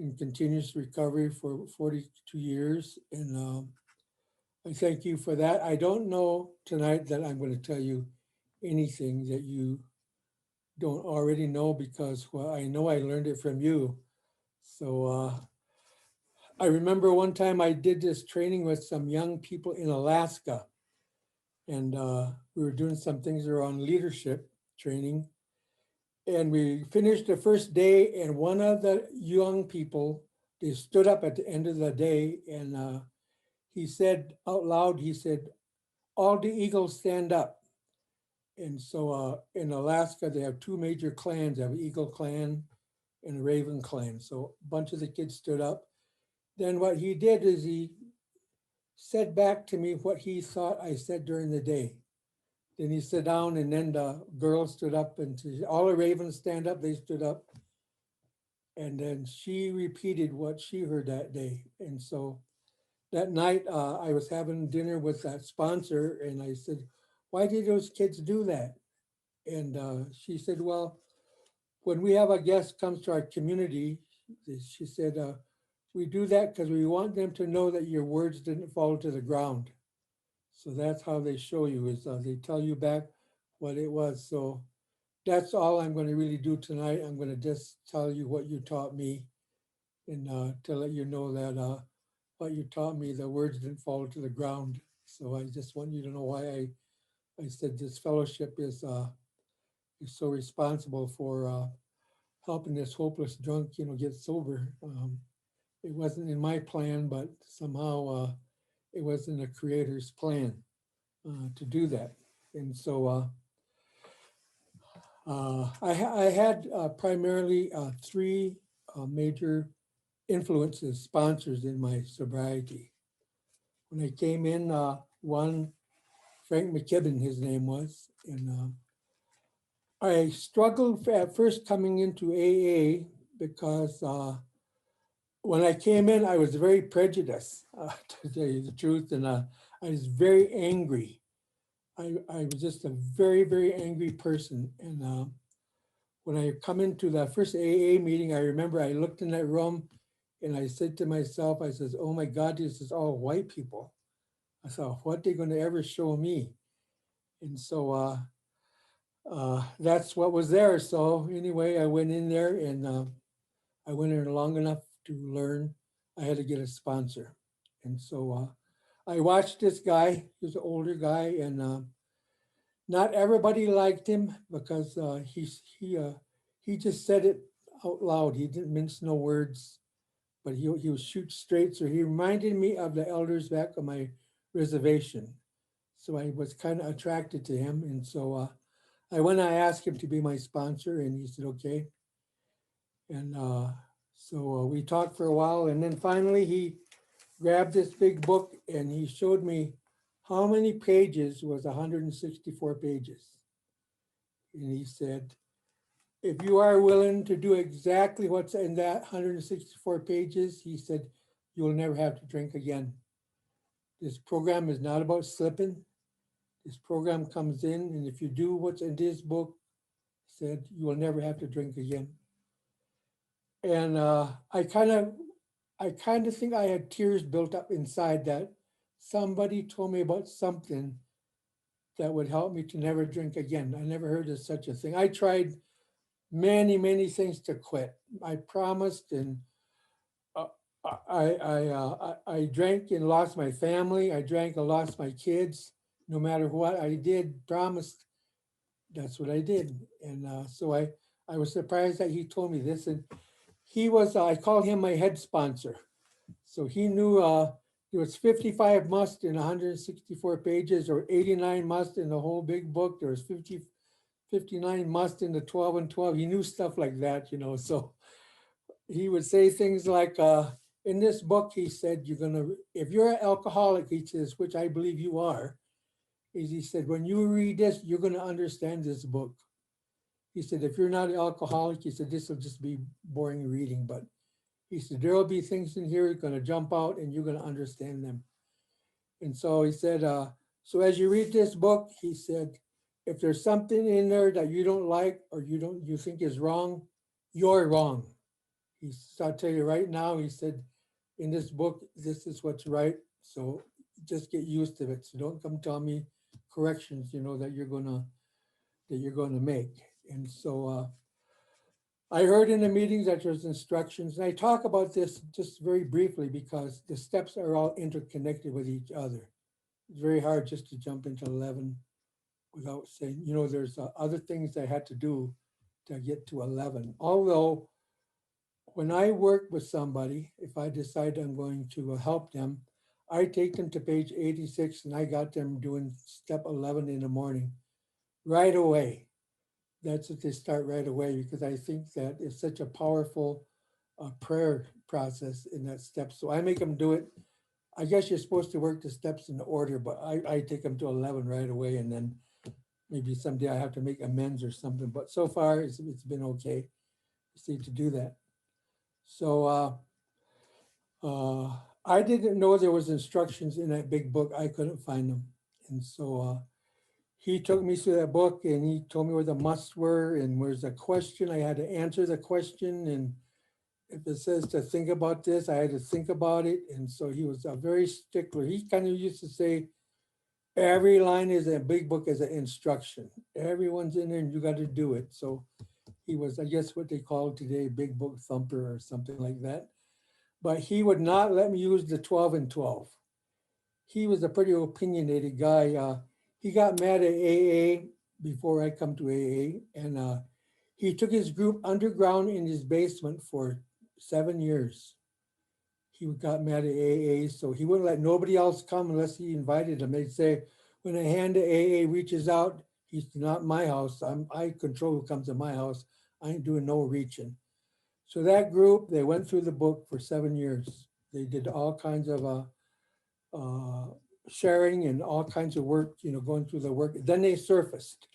in continuous recovery for 42 years. And I thank you for that. I don't know tonight that I'm going to tell you anything that you don't already know, because well, I know I learned it from you. So I remember one time I did this training with some young people in Alaska, and we were doing some things around leadership training. And we finished the first day, and one of the young people, they stood up at the end of the day, and he said out loud, he said, all the eagles stand up. And so in Alaska, they have two major clans. They have Eagle Clan and Raven Clan. So a bunch of the kids stood up. Then what he did is he said back to me what he thought I said during the day. Then he sat down, and then the girls stood up, and all the ravens stand up, they stood up. And then she repeated what she heard that day. And so that night I was having dinner with that sponsor, and I said, why did those kids do that? And she said, well, when we have a guest comes to our community, she said, we do that because we want them to know that your words didn't fall to the ground. So that's how they show you, is they tell you back what it was. So that's all I'm going to really do tonight. I'm going to just tell you what you taught me, and to let you know that what you taught me, the words didn't fall to the ground. So I just want you to know why I said this fellowship is so responsible for helping this hopeless drunk, get sober. It wasn't in my plan, but somehow it was in the Creator's plan to do that. And so I had primarily three major influences, sponsors in my sobriety. When I came in, one, Frank McKibben, his name was, and I struggled at first coming into AA because when I came in, I was very prejudiced, to tell you the truth, and I was very angry. I was just a very, very angry person. And when I come into the first AA meeting, I remember I looked in that room and I said to myself, I says, oh my God, this is all white people. I thought, what they going to ever show me? And so that's what was there. So anyway, I went in there, and I went in long enough to learn I had to get a sponsor. And so I watched this guy. He was an older guy, and not everybody liked him because he just said it out loud. He didn't mince no words, but he would shoot straight. So he reminded me of the elders back on my reservation. So I was kind of attracted to him. And so I asked him to be my sponsor, and he said, okay. And so we talked for a while, and then finally he grabbed this big book and he showed me how many pages was 164 pages. And he said, if you are willing to do exactly what's in that 164 pages, he said, you'll never have to drink again. This program is not about slipping. This program comes in, and if you do what's in this book, he said, you will never have to drink again. And I kind of think I had tears built up inside that somebody told me about something that would help me to never drink again. I never heard of such a thing. I tried many, many things to quit. I promised, and I drank and lost my family. I drank and lost my kids. No matter what I did, promised, that's what I did. And so I was surprised that he told me this. And he was, I called him my head sponsor. So he knew it was 55 must in 164 pages, or 89 must in the whole big book. There was 59 must in the 12 and 12. He knew stuff like that, you know. So he would say things like, in this book, he said, you're gonna, if you're an alcoholic, he says, which I believe you are, is he said, when you read this, you're gonna understand this book. He said, if you're not an alcoholic, he said, this will just be boring reading, but he said, there will be things in here going to jump out and you're going to understand them. And so he said, so as you read this book, he said, if there's something in there that you don't like or you think is wrong, you're wrong. He said, I'll tell you right now, he said, in this book, this is what's right. So just get used to it. So don't come tell me corrections, you know, that you're going to make. And so I heard in the meetings that there's instructions, and I talk about this just very briefly because the steps are all interconnected with each other. It's very hard just to jump into 11 without saying, you know, there's other things I had to do to get to 11. Although when I work with somebody, if I decide I'm going to help them, I take them to page 86 and I got them doing step 11 in the morning right away. That's what they start right away, because I think that it's such a powerful prayer process in that step. So I make them do it. I guess you're supposed to work the steps in order, but I take them to 11 right away, and then maybe someday I have to make amends or something. But so far it's been okay. See to do that. So I didn't know there was instructions in that big book. I couldn't find them, and so he took me through that book and he told me where the musts were and where's a question. I had to answer the question. And if it says to think about this, I had to think about it. And so he was a very stickler. He kind of used to say, every line is a big book as an instruction. Everyone's in there and you got to do it. So he was, I guess what they call today, big book thumper or something like that. But he would not let me use the 12 and 12. He was a pretty opinionated guy. He got mad at AA before I come to AA, and he took his group underground in his basement for 7 years. He got mad at AA, so he wouldn't let nobody else come unless he invited them. They'd say, when a hand of AA reaches out, he's not my house. I control who comes to my house. I ain't doing no reaching. So that group, they went through the book for 7 years. They did all kinds of sharing and all kinds of work, you know, going through the work. Then they surfaced,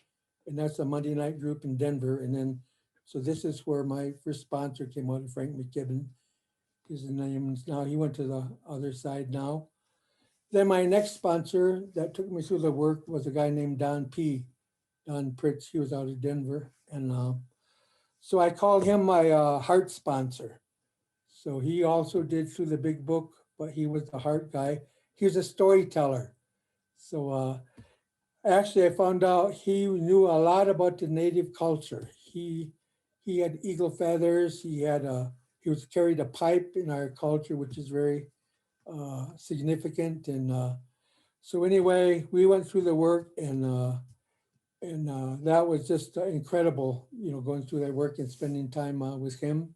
and that's a Monday night group in Denver. And then, so this is where my first sponsor came out, Frank McKibben. His name is now, he went to the other side now. Then my next sponsor that took me through the work was a guy named Don Pritz. He was out of Denver. And so I called him my heart sponsor. So he also did through the big book, but he was the heart guy. He was a storyteller. So actually I found out he knew a lot about the native culture. He had eagle feathers. He was carried a pipe in our culture, which is very significant. And so anyway, we went through the work, and that was just incredible, you know, going through that work and spending time with him.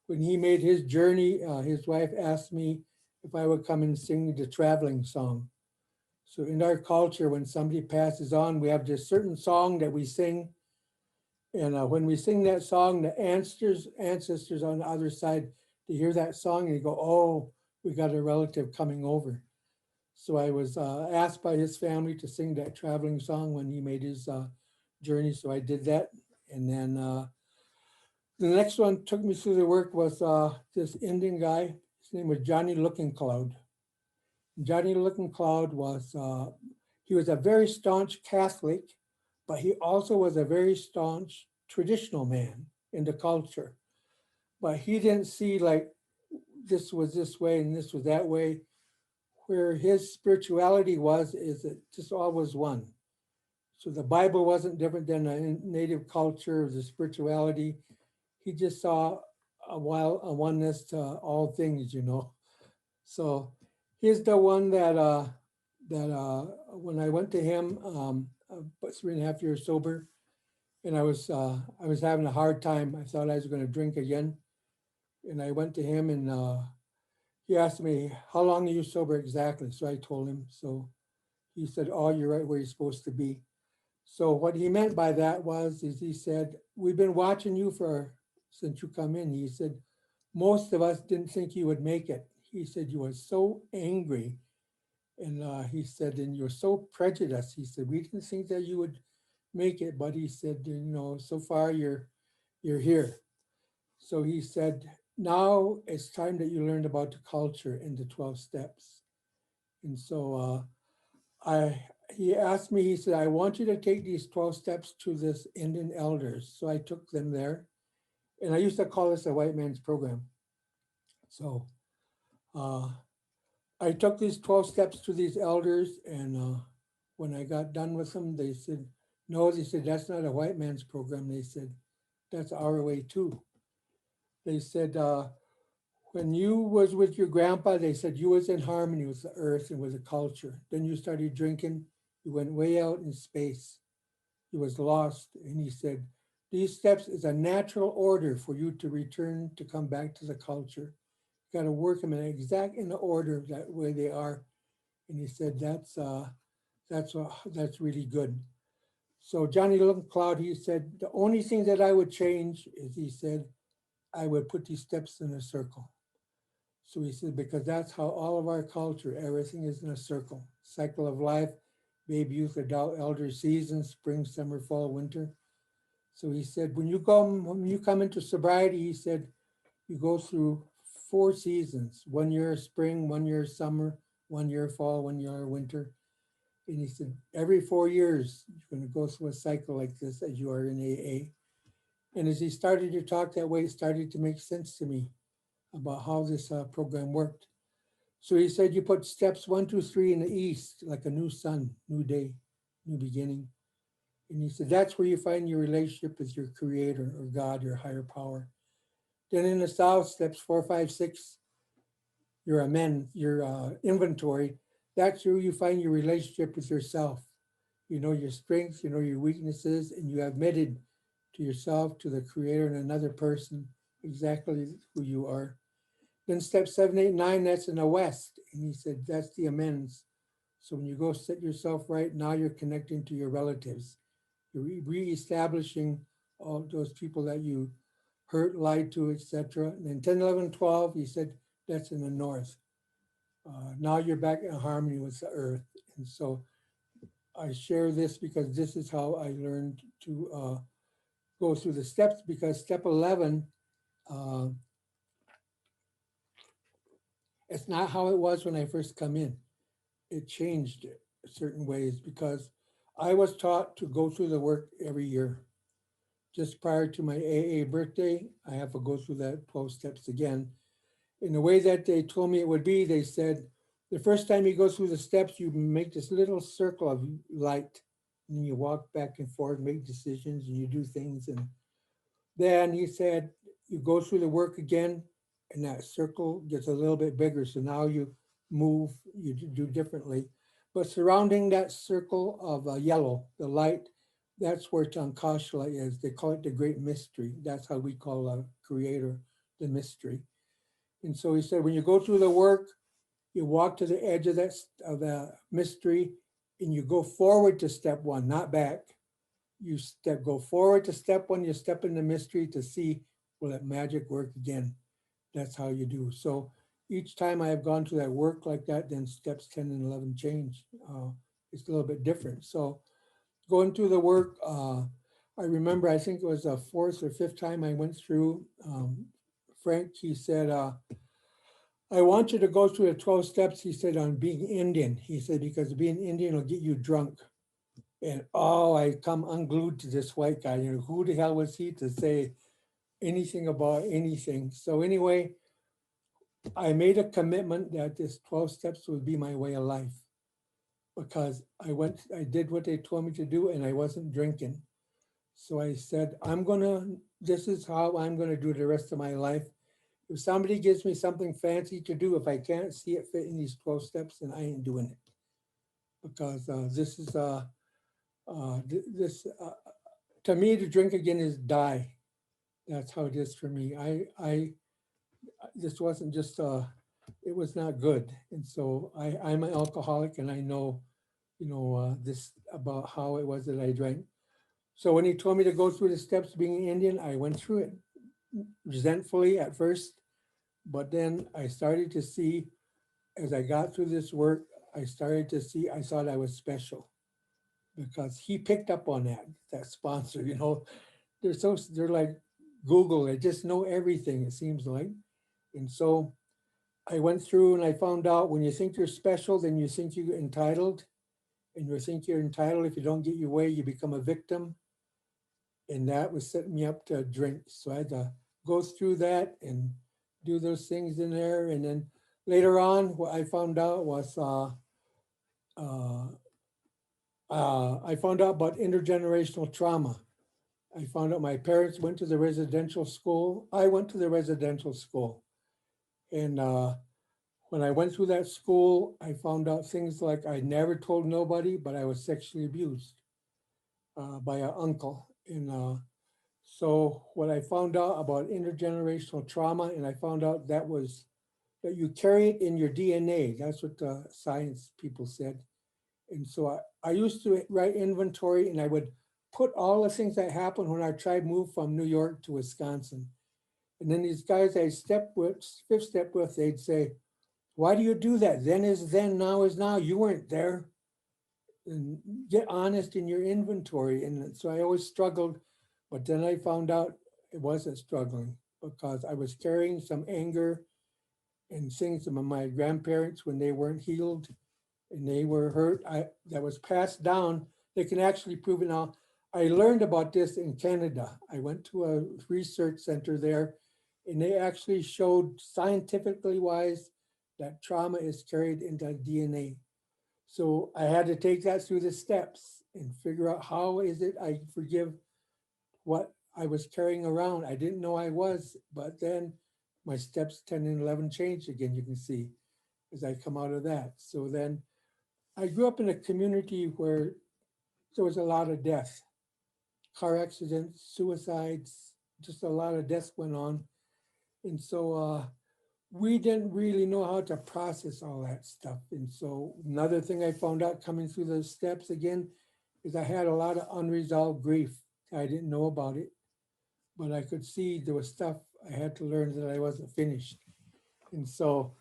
When he made his journey, his wife asked me if I would come and sing the traveling song. So in our culture, when somebody passes on, we have this certain song that we sing. And when we sing that song, the ancestors on the other side, they hear that song and they go, oh, we got a relative coming over. So I was asked by his family to sing that traveling song when he made his journey. So I did that. And then the next one took me through the work was this Indian guy. His name was Johnny Looking Cloud. Johnny Looking Cloud was, he was a very staunch Catholic, but he also was a very staunch traditional man in the culture. But he didn't see like this was this way and this was that way. Where his spirituality was, is it just all was one. So the Bible wasn't different than a native culture, the spirituality. He just saw a oneness to all things, you know. So he's the one that when I went to him, about 3.5 years sober, and I was having a hard time. I thought I was going to drink again, and I went to him, and he asked me, "How long are you sober exactly?" So I told him. So he said, "Oh, you're right where you're supposed to be." So what he meant by that is he said, "We've been watching you since you come in." He said, "Most of us didn't think you would make it." He said, "You were so angry." And he said, "And you're so prejudiced." He said, "We didn't think that you would make it," but he said, "You know, so far you're here." So he said, "Now it's time that you learned about the culture and the 12 steps." And so he asked me, he said, "I want you to take these 12 steps to this Indian elders." So I took them there. And I used to call this a white man's program. So I took these 12 steps to these elders, and when I got done with them, they said, "No," they said, "that's not a white man's program." They said, "That's our way too." They said, "When you was with your grandpa," they said, "you was in harmony with the earth and with the culture. Then you started drinking, you went way out in space. You was lost." And he said, "These steps is a natural order for you to return, to come back to the culture. You got to work them in the order that way they are." And he said, that's really good. So Johnny Little Cloud, he said, "The only thing that I would change is," he said, "I would put these steps in a circle." So he said, because that's how all of our culture, everything is in a circle. Cycle of life, baby, youth, adult, elder, seasons, spring, summer, fall, winter. So he said, when you come into sobriety, he said, you go through 4 seasons, 1 year spring, 1 year summer, 1 year fall, 1 year winter. And he said, every 4 years, you're going to go through a cycle like this as you are in AA. And as he started to talk that way, it started to make sense to me about how this program worked. So he said, you put steps 1, 2, 3 in the east, like a new sun, new day, new beginning. And he said, that's where you find your relationship with your creator or God, your higher power. Then in the south, steps 4, 5, 6, your inventory. That's where you find your relationship with yourself. You know your strengths, you know your weaknesses, and you have admitted to yourself, to the creator, and another person exactly who you are. Then step 7, 8, 9, that's in the west. And he said, that's the amends. So when you go set yourself right, now you're connecting to your relatives. You're reestablishing all those people that you hurt, lied to, etc. And then 10, 11, 12, he said, that's in the north. Now you're back in harmony with the earth. And so I share this because this is how I learned to go through the steps, because step 11, it's not how it was when I first come in. It changed certain ways because I was taught to go through the work every year. Just prior to my AA birthday, I have to go through that 12 steps again. In the way that they told me it would be, they said, the first time you go through the steps, you make this little circle of light, and you walk back and forth, make decisions, and you do things. And then he said, you go through the work again, and that circle gets a little bit bigger. So now you move, you do differently. But surrounding that circle of yellow, the light, that's where Tankashla is. They call it the great mystery. That's how we call a creator, the mystery. And so he said, when you go through the work, you walk to the edge of the mystery, and you go forward to step 1, not back. You go forward to step 1, you step in the mystery to see, will that magic work again? That's how you do. So each time I have gone to that work like that, then steps 10 and 11 change. It's a little bit different. So going through the work, I remember, I think it was the 4th or 5th time I went through, Frank, he said, I want you to go through the 12 steps, he said, on being Indian. He said, because being Indian will get you drunk. And I come unglued to this white guy. You know, who the hell was he to say anything about anything? So anyway, I made a commitment that this 12 steps would be my way of life. because I did what they told me to do and I wasn't drinking. So I said, this is how I'm gonna do the rest of my life. If somebody gives me something fancy to do, if I can't see it fit in these 12 steps, then I ain't doing it. Because this is, to me, to drink again is die. That's how it is for me. This wasn't just, it was not good. And so I'm an alcoholic and I know, this about how it was that I drank. So when he told me to go through the steps being Indian, I went through it resentfully at first, but then I started to see, as I got through this work, I thought I was special because he picked up on that sponsor, they're like Google, they just know everything, it seems like. And so I went through and I found out when you think you're special, then you think you're entitled. And you think you're entitled, if you don't get your way, you become a victim. And that was setting me up to drink. So I had to go through that and do those things in there. And then later on, what I found out was I found out about intergenerational trauma. I found out my parents went to the residential school. I went to the residential school. And when I went through that school, I found out things like I never told nobody, but I was sexually abused by an uncle. And so what I found out about intergenerational trauma, and I found out that you carry it in your DNA. That's what the science people said. And so I used to write inventory and I would put all the things that happened when our tribe moved from New York to Wisconsin. And then these guys I fifth step with, they'd say, why do you do that? Then is then, now is now. You weren't there. And get honest in your inventory. And so I always struggled, but then I found out it wasn't struggling because I was carrying some anger and things from my grandparents when they weren't healed and they were hurt. That was passed down. They can actually prove it now. I learned about this in Canada. I went to a research center there and they actually showed scientifically wise that trauma is carried into DNA. So I had to take that through the steps and figure out how is it I forgive what I was carrying around. I didn't know I was, but then my steps 10 and 11 changed again, you can see, as I come out of that. So then I grew up in a community where there was a lot of death, car accidents, suicides, just a lot of death went on. And so we didn't really know how to process all that stuff. And so another thing I found out coming through those steps again is I had a lot of unresolved grief. I didn't know about it, but I could see there was stuff I had to learn that I wasn't finished. And so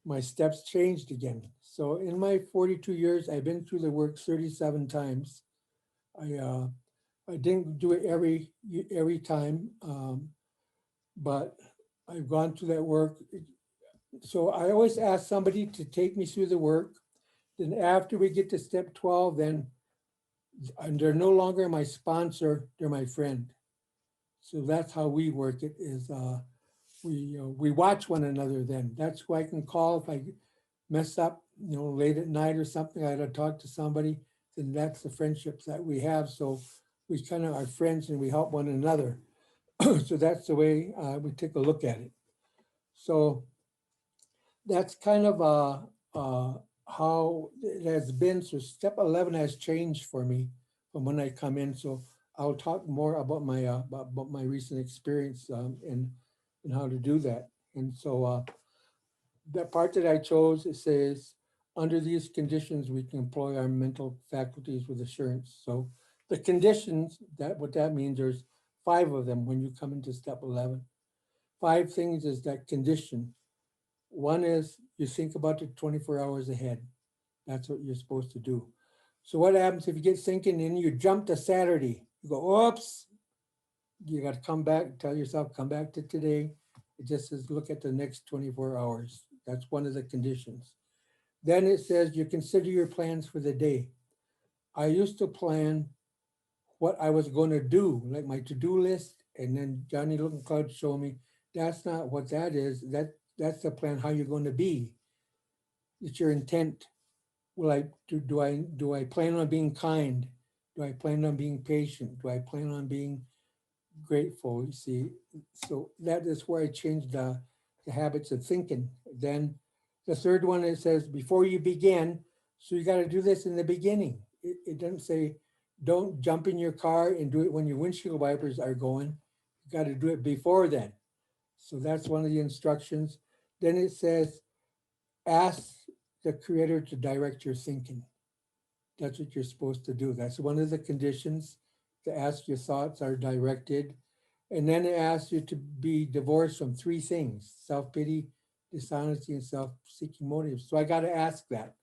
my steps changed again. So in my 42 years, I've been through the work 37 times. I didn't do it every time, but I've gone through that work. So I always ask somebody to take me through the work. Then after we get to step 12, then and they're no longer my sponsor, they're my friend. So that's how we work it is we watch one another then. That's who I can call if I mess up, late at night or something, I had to talk to somebody, then that's the friendships that we have. So we kind of are friends and we help one another. So that's the way we take a look at it. So that's kind of how it has been. So step 11 has changed for me from when I come in. So I'll talk more about my recent experience and how to do that. And so that part that I chose, it says, under these conditions, we can employ our mental faculties with assurance. So the conditions, what that means, there's 5 of them when you come into step 11. 5 things is that condition. One is you think about it 24 hours ahead. That's what you're supposed to do. So what happens if you get thinking and you jump to Saturday? You go, oops, you got to come back, tell yourself, come back to today. It just says, look at the next 24 hours. That's one of the conditions. Then it says you consider your plans for the day. I used to plan what I was going to do, like my to-do list, and then Johnny Looking Cloud showed me that's not what that is. That's the plan how you're going to be. It's your intent. do I plan on being kind? Do I plan on being patient? Do I plan on being grateful? You see, so that is where I changed the habits of thinking. Then the third one, it says, before you begin, so you got to do this in the beginning. It doesn't say, don't jump in your car and do it when your windshield wipers are going. You got to do it before then. So that's one of the instructions. Then it says, ask the creator to direct your thinking. That's what you're supposed to do. That's one of the conditions, to ask your thoughts are directed. And then it asks you to be divorced from three things: self-pity, dishonesty, and self-seeking motives. So I got to ask that,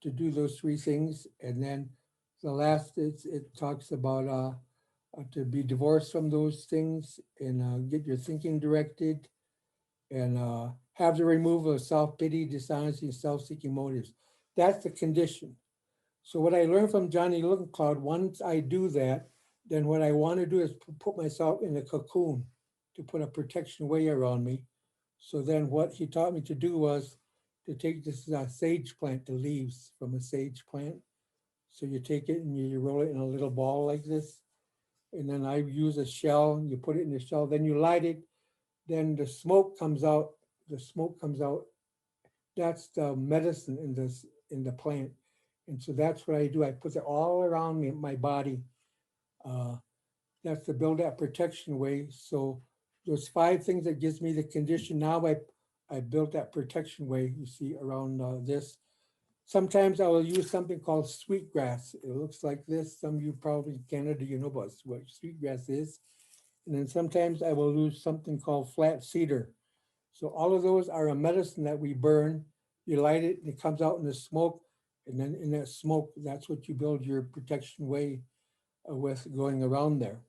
to do those three things. And then the last, it talks about to be divorced from those things and get your thinking directed, and have the removal of self-pity, dishonesty, and self-seeking motives. That's the condition. So what I learned from Johnny Cloud, once I do that, then what I want to do is put myself in a cocoon, to put a protection way around me. So then what he taught me to do was to take this sage plant, the leaves from a sage plant. So you take it and you roll it in a little ball like this. And then I use a shell, you put it in the shell, then you light it, then the smoke comes out. The smoke comes out. That's the medicine in the plant. And so that's what I do. I put it all around me, my body. That's to build that protection way. So those 5 things that gives me the condition. Now I built that protection way, you see, around this. Sometimes I will use something called sweetgrass. It looks like this. Some of you probably in Canada, you know about what sweetgrass is. And then sometimes I will use something called flat cedar. So all of those are a medicine that we burn. You light it and it comes out in the smoke. And then in that smoke, that's what you build your protection way with, going around there.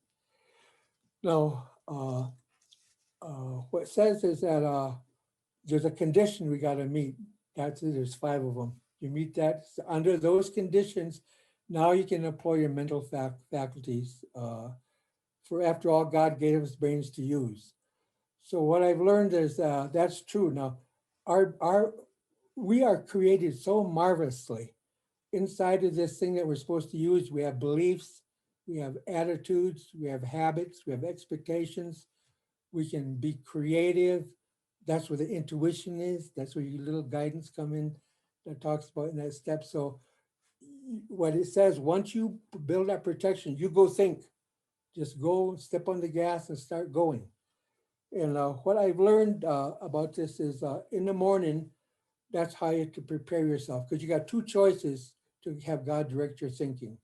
Now, what it says is that there's a condition we got to meet. That's it, there's 5 of them. You meet that, under those conditions, now you can employ your mental faculties. For after all, God gave us brains to use. So what I've learned is that's true. Now, we are created so marvelously. Inside of this thing that we're supposed to use, we have beliefs, we have attitudes, we have habits, we have expectations. We can be creative. That's where the intuition is. That's where your little guidance come in that talks about in that step. So what it says, once you build that protection, you go think. Just go, step on the gas and start going. And what I've learned about this is in the morning, that's how you have to prepare yourself, because you got 2 choices to have God direct your thinking.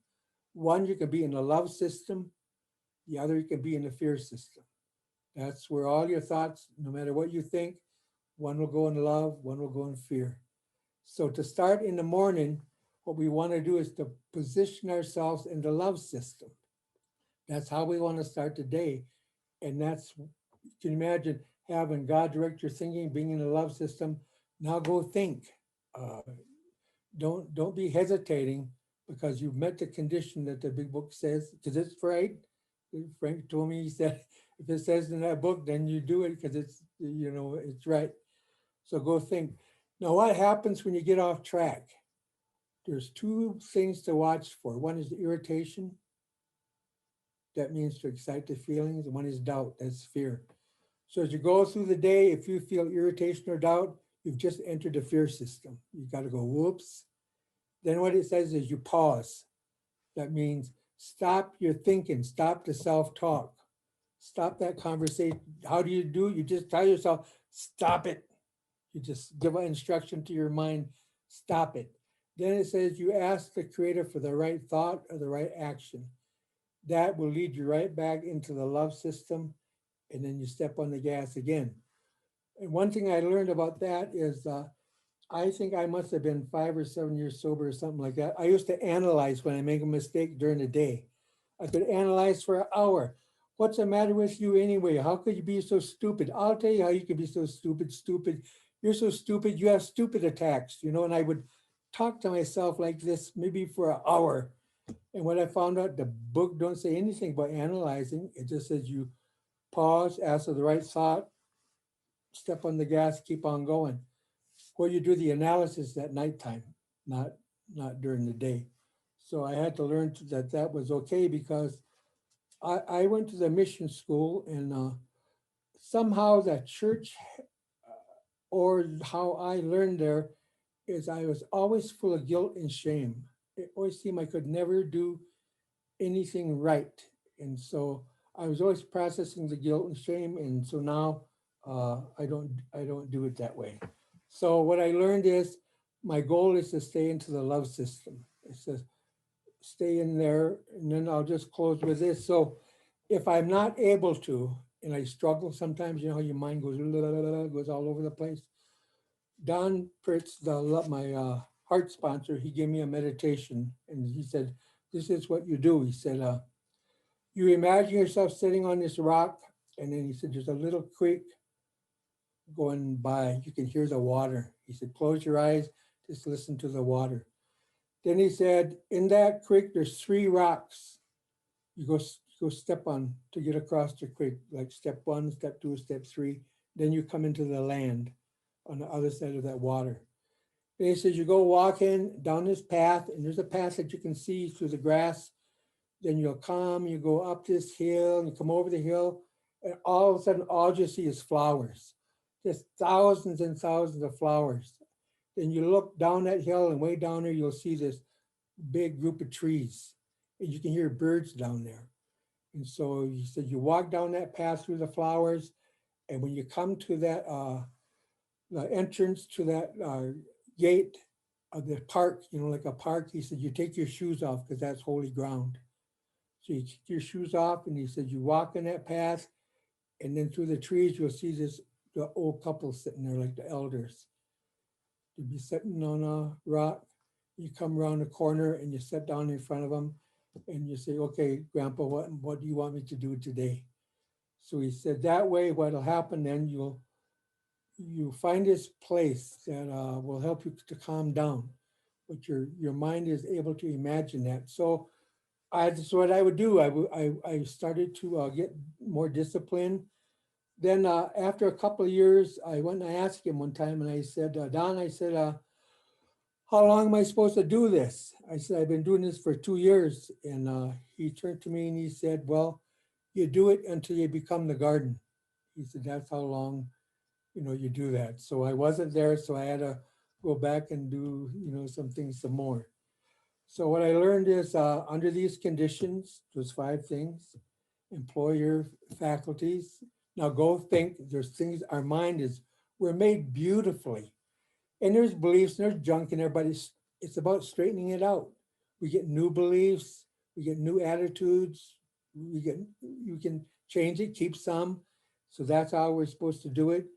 One, you can be in the love system. The other, you can be in the fear system. That's where all your thoughts, no matter what you think, one will go in love, one will go in fear. So to start in the morning, what we want to do is to position ourselves in the love system. That's how we want to start the day. And that's, you can imagine having God direct your thinking, being in the love system. Now go think. Don't be hesitating, because you've met the condition that the big book says, because it's right. Frank told me, he said, if it says in that book, then you do it because it's, it's right. So go think. Now, what happens when you get off track? There's 2 things to watch for. One is the irritation. That means to excite the feelings. And one is doubt. That's fear. So as you go through the day, if you feel irritation or doubt, you've just entered the fear system. You got to go, whoops. Then what it says is you pause. That means stop your thinking, stop the self-talk, stop that conversation. How do? You just tell yourself, stop it. You just give an instruction to your mind, stop it. Then it says you ask the creator for the right thought or the right action. That will lead you right back into the love system, and then you step on the gas again. And one thing I learned about that is I think I must have been 5 or 7 years sober or something like that. I used to analyze when I make a mistake during the day. I could analyze for an hour. What's the matter with you anyway? How could you be so stupid? I'll tell you how you can be so stupid. You're so stupid, you have stupid attacks, and I would talk to myself like this maybe for an hour. And when I found out the book don't say anything about analyzing, it just says you pause, ask for the right thought, step on the gas, keep on going. Well, you do the analysis at nighttime, not not during the day. So I had to learn that that was okay, because I went to the mission school, and somehow that church, or how I learned there, is I was always full of guilt and shame. It always seemed I could never do anything right. And so I was always processing the guilt and shame. And so now I don't do it that way. So what I learned is my goal is to stay into the love system. It's to stay in there. And then I'll just close with this. So if I'm not able to, and I struggle sometimes, you know how your mind goes all over the place. Don Pritz, my heart sponsor, he gave me a meditation, and he said, this is what you do. He said, you imagine yourself sitting on this rock, and then he said, there's a little creek going by. You can hear the water. He said, close your eyes, just listen to the water. Then he said, in that creek, there's 3 rocks. You go step on to get across the creek, like step 1, step 2, step 3. Then you come into the land on the other side of that water. And he says, you go walking down this path, and there's a path that you can see through the grass. Then you'll come, you go up this hill, and you come over the hill, and all of a sudden, all you see is flowers. Just thousands and thousands of flowers. Then you look down that hill, and way down there, you'll see this big group of trees. And you can hear birds down there. And so he said, you walk down that path through the flowers, and when you come to that, the entrance to that gate of the park, you know, like a park, he said, you take your shoes off because that's holy ground. So you take your shoes off, and he said, you walk in that path, and then through the trees, you'll see the old couple sitting there, like the elders. You'll be sitting on a rock. You come around the corner, and you sit down in front of them, and you say, okay, Grandpa, what do you want me to do today? So he said, that way, what'll happen then, you find this place that will help you to calm down, but your mind is able to imagine that. So that's what I would do. I started to get more disciplined. Then after a couple of years, I went and I asked him one time, and I said, Don, I said, how long am I supposed to do this? I said, I've been doing this for 2 years. And he turned to me and he said, well, you do it until you become the garden. He said, that's how long, you do that. So I wasn't there, so I had to go back and do, some things some more. So what I learned is under these conditions, there's 5 things: employ your faculties. Now go think. There's things, our mind is, we're made beautifully. And there's beliefs, and there's junk in there, but it's about straightening it out. We get new beliefs, we get new attitudes, you can change it, keep some. So that's how we're supposed to do it.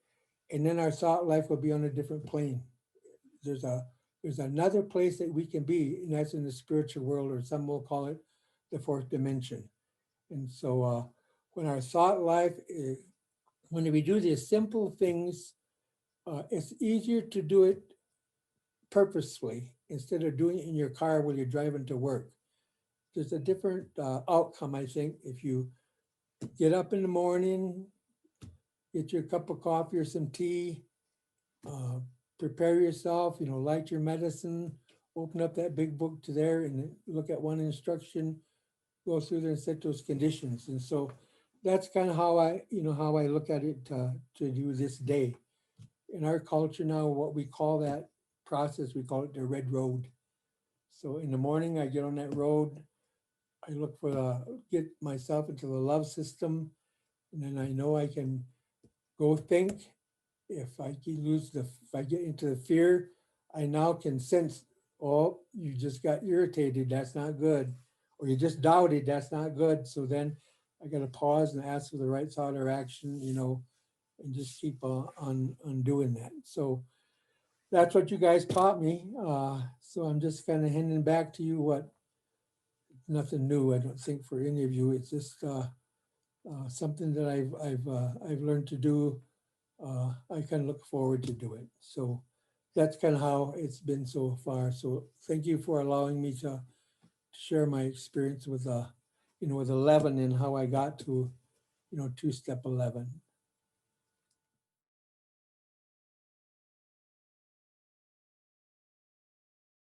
And then our thought life will be on a different plane. There's another place that we can be, and that's in the spiritual world, or some will call it the 4th dimension. And so when our thought life when we do these simple things, it's easier to do it purposefully instead of doing it in your car while you're driving to work. There's a different outcome, I think, if you get up in the morning, get your cup of coffee or some tea, prepare yourself, light your medicine, open up that big book to there and look at one instruction, go through there and set those conditions. And so that's kind of how I look at it to do this day. In our culture now, what we call that process, we call it the red road. So in the morning, I get on that road, I look get myself into the love system, and then I know I can go think. If I get into the fear, I now can sense, oh, you just got irritated, that's not good. Or you just doubted, that's not good. So then I got to pause and ask for the right thought or action, and just keep on doing that. So that's what you guys taught me. So I'm just kind of handing back to you nothing new, I don't think, for any of you. It's just something that I've learned to do. I kind of look forward to do it. So that's kind of how it's been so far. So thank you for allowing me to share my experience with 11 and how I got to, 2 step 11.